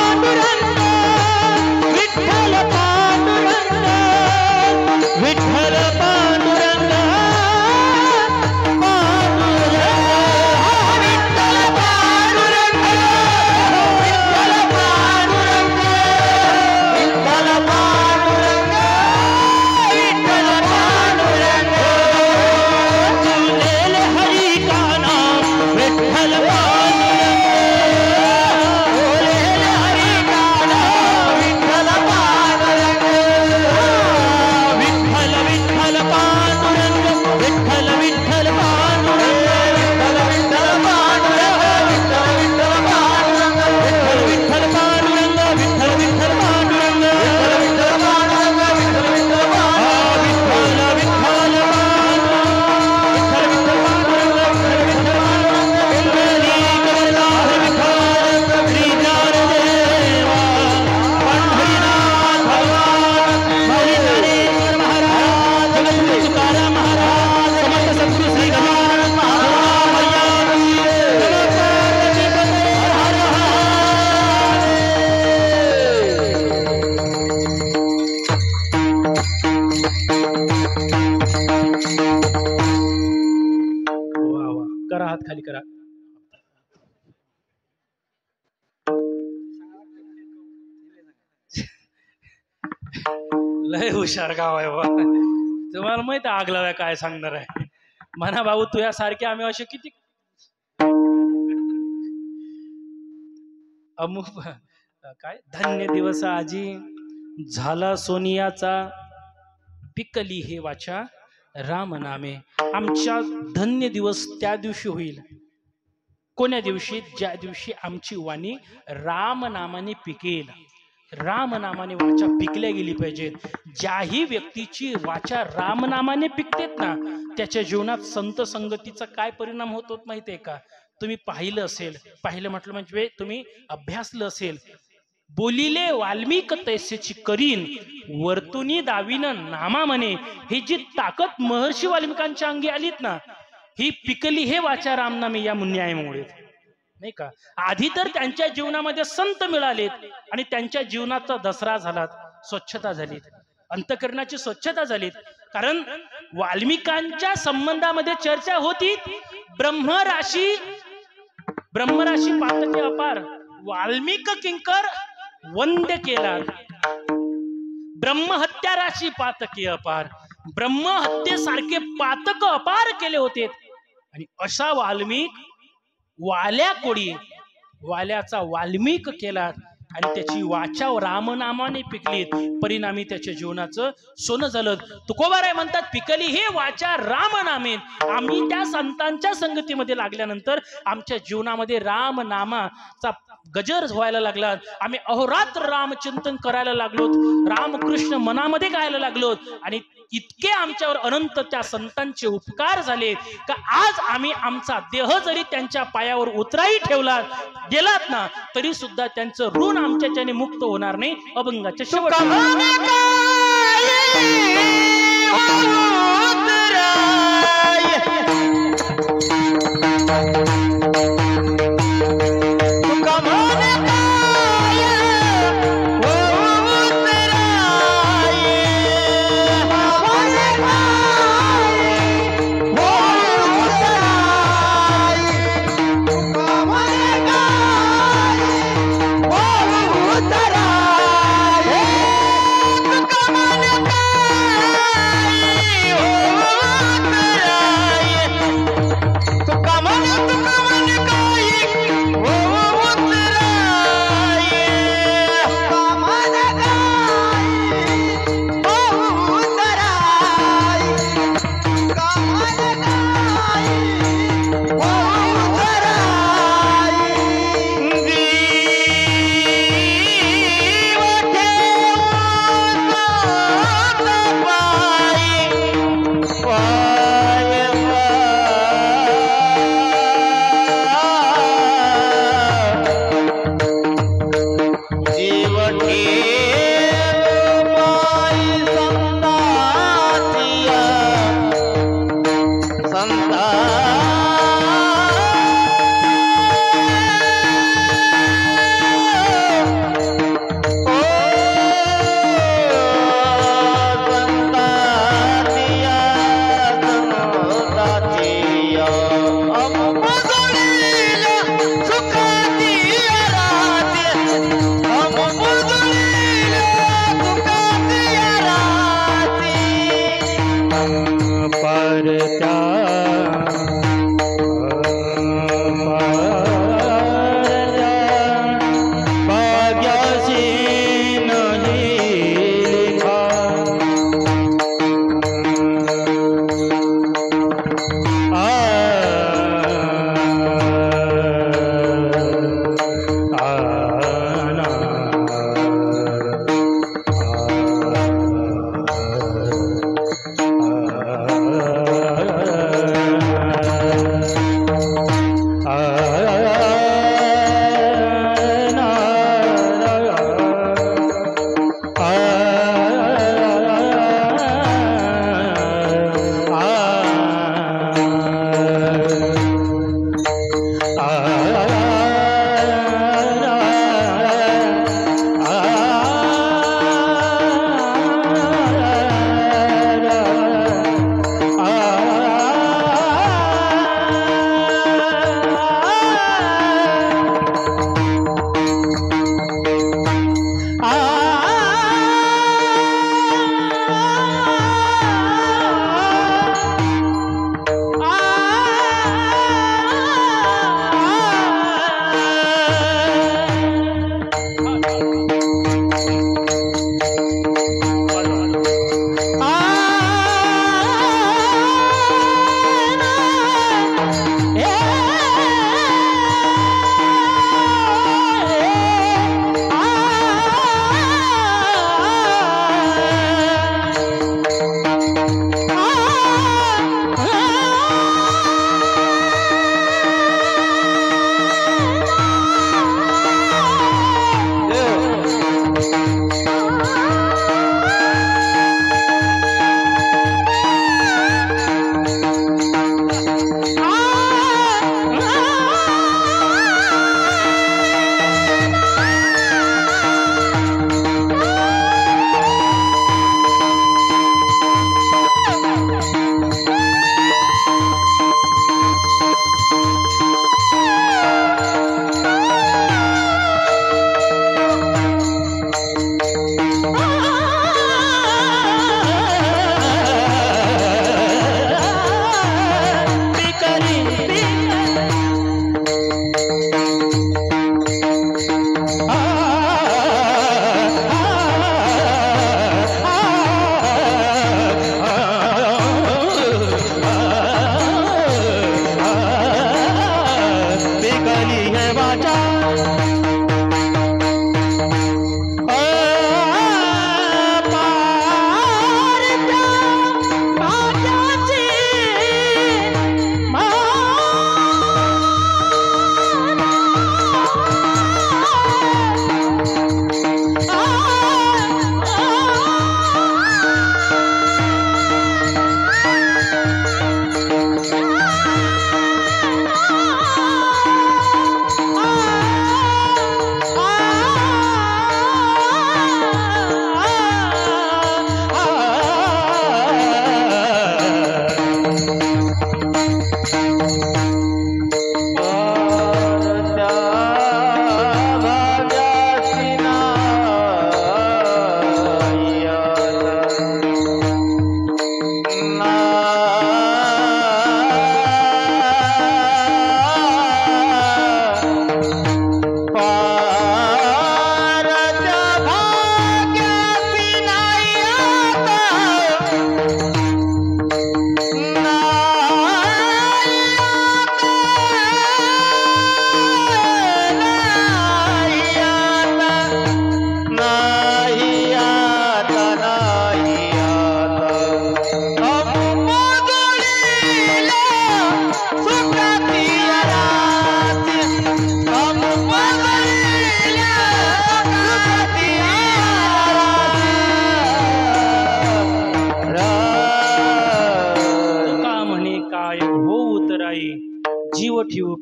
पांडुरंग, विठ्ठल पांडुरंग, विठ्ठल पांडुरंग, पांडुरंग, विठ्ठल पांडुरंग, विठ्ठल पांडुरंग, विठ्ठल पांडुरंग, विठ्ठल पांडुरंग, तुलेले हरी का नाम विठ्ठल पांडुरंग, तुलेले हरी का नाम विठ्ठल पांडुरंग, विठ्ठल विठ्ठल पांडुरंग, विठ्ठल विठ्ठल पांडुरंग, विठ्ठल विठ्ठल पांडुरंग, विठ्ठल विठ्ठल पांडुरंग, विठ्ठल विठ्ठल पांडुरंग, विठ्ठल विठ्ठल पांडुरंग, विठ्ठल विठ्ठल पांडुरंग, विठ्ठल विठ्ठल पांडुरंग, विठ्ठल विठ्ठल करा, हात खाली करा. लय हुशार गाव आहे बा. तुम्हाला माहित आग लावाय काय सांगणार आहे म्हणा भाऊ, तुझ्यासारखे आम्ही असे किती अमुक काय धन्य दिवस आजी झाला सोनियाचा, पिकली हे वाचा राम नामे. आमच्या धन्य दिवस त्या दिवशी होईल. कोण्या दिवशी? ज्या दिवशी आमची वाणी राम नामाने पिकेल. राम नामाने वाचा पिकल्या गेली पाहिजे. ज्याही व्यक्तीची वाचा राम नामाने पिकतेत ना, त्याच्या जीवनात संत संगतीचा काय परिणाम होतो माहितीये का? तुम्ही पाहिलं असेल, पाहिलं म्हटलं म्हणजे तुम्ही अभ्यासलं असेल. बोलिले वाल्मिक तैसेची करीन, वर्तुनी दाविन नामा म्हणे. ही जी ताकद महर्षी वाल्मिकांच्या अंगी आलीत ना, ही पिकली हे वाचा रामनामे या न्यायामुळे, नाही का? आधी तर त्यांच्या जीवनामध्ये संत मिळालेत आणि त्यांच्या जीवनाचा दसरा झाला, स्वच्छता झाली, अंतःकरणाची स्वच्छता झाली. कारण वाल्मिकांच्या संबंधामध्ये चर्चा होती. ब्रह्मराशी पातके अपार, वाल्मिक किंकर वंद्य केला. ब्रह्महत्या राशी पातके अपार, ब्रह्महत्येसारखे पातक अपार केले होते. आणि अशा वाल्मिक वाल्या कोडी, वाल्याचा वाल्मिक केला आणि त्याची वाचा रामनामाने पिकली. परिणामी त्याच्या जीवनाचं सोनं झालं. तुकोबाराय म्हणतात, पिकली हे वाचा रामनामे. आम्ही त्या संतांच्या संगतीमध्ये लागल्यानंतर आमच्या जीवनामध्ये रामनामाचा गजर व्हायला लागला. आम्ही अहोरात्र रामचिंतन करायला लागलो, रामकृष्ण मनामध्ये गायला लागलो. आणि इतके आमच्यावर अनंत त्या संतांचे उपकार झाले का आज आम्ही आमचा देह जरी त्यांच्या पायावर उतराई ठेवला गेलात ना, तरी सुद्धा त्यांचं ऋण आमच्याच्याने मुक्त होणार नाही. अभंगाच्या शेवट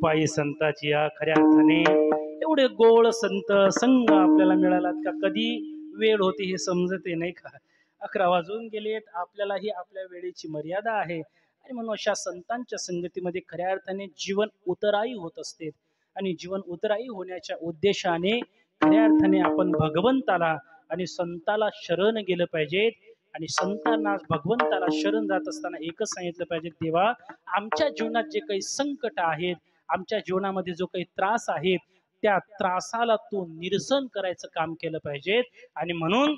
पायी संताची या खऱ्या अर्थाने एवढे गोळ संत संघ आपल्याला मिळालात का? कधी वेळ होते हे समजते नाही का? 11 वाजून गेलेत, आपल्यालाही आपल्या वेळेची मर्यादा आहे आणि म्हणून अशा संतांच्या संगतीमध्ये खऱ्या अर्थाने जीवन उतराई होत असते आणि जीवन उतराई होण्याच्या उद्देशाने खऱ्या अर्थाने आपण भगवंताला आणि संताला शरण गेलं पाहिजे आणि संतांना भगवंताला शरण जात असताना एकच सांगितलं पाहिजे, तेव्हा आमच्या जीवनात जे काही संकट आहेत, आमच्या जीवनामध्ये जो काही त्रास आहे, त्या त्रासाला तू निरसन करायचं काम केलं पाहिजे. आणि म्हणून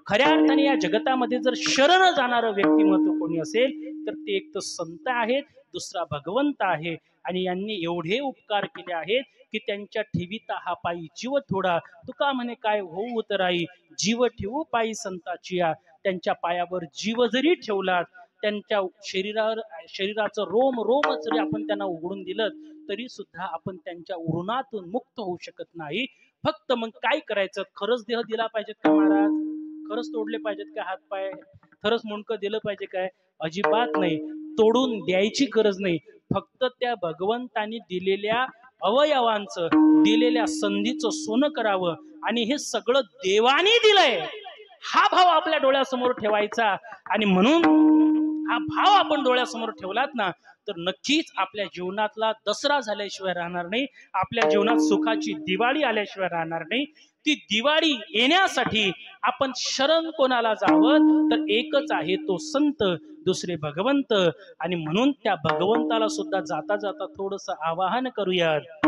खऱ्या अर्थाने या जगतामध्ये जर शरण जाणारं व्यक्तिमत्व कोणी असेल तर ते एक तर संत आहेत, दुसरा भगवंत आहे. आणि यांनी एवढे उपकार केले आहेत की त्यांच्या ठेविता हा पायी जीव थोडा, तुका म्हणे काय होऊ उतराई, जीव ठेवू पायी संताची या. त्यांच्या पायावर जीव जरी ठेवला, त्यांच्या शरीराचं रोम रोम जरी आपण त्यांना उघडून दिलं तरी सुद्धा आपण त्यांच्या उरुणातून मुक्त होऊ शकत नाही. फक्त मग काय करायचं? खरंच देह दिला पाहिजेत का महाराज? खरंच तोडले पाहिजेत का हात पाय? खरंच मुंडकं दिलं पाहिजे काय? अजिबात नाही. तोडून द्यायची गरज नाही. फक्त त्या भगवंतानी दिलेल्या अवयवांचं, दिलेल्या संधीचं सोनं करावं आणि हे सगळं देवाने दिलंय हा भाव आपल्या डोळ्यासमोर ठेवायचा. आणि म्हणून हा भाव आपण डोळ्यासमोर ठेवलात ना तर नक्कीच आपल्या जीवनातला दसरा झाल्याशिवाय राहणार नाही, आपल्या जीवनात सुखाची दिवाळी आल्याशिवाय राहणार नाही. ती दिवाळी येण्यासाठी आपण शरण कोणाला जावं तर एकच आहे, तो संत, दुसरे भगवंत. आणि म्हणून त्या भगवंताला सुद्धा जाता जाता थोडंसं आवाहन करूयात.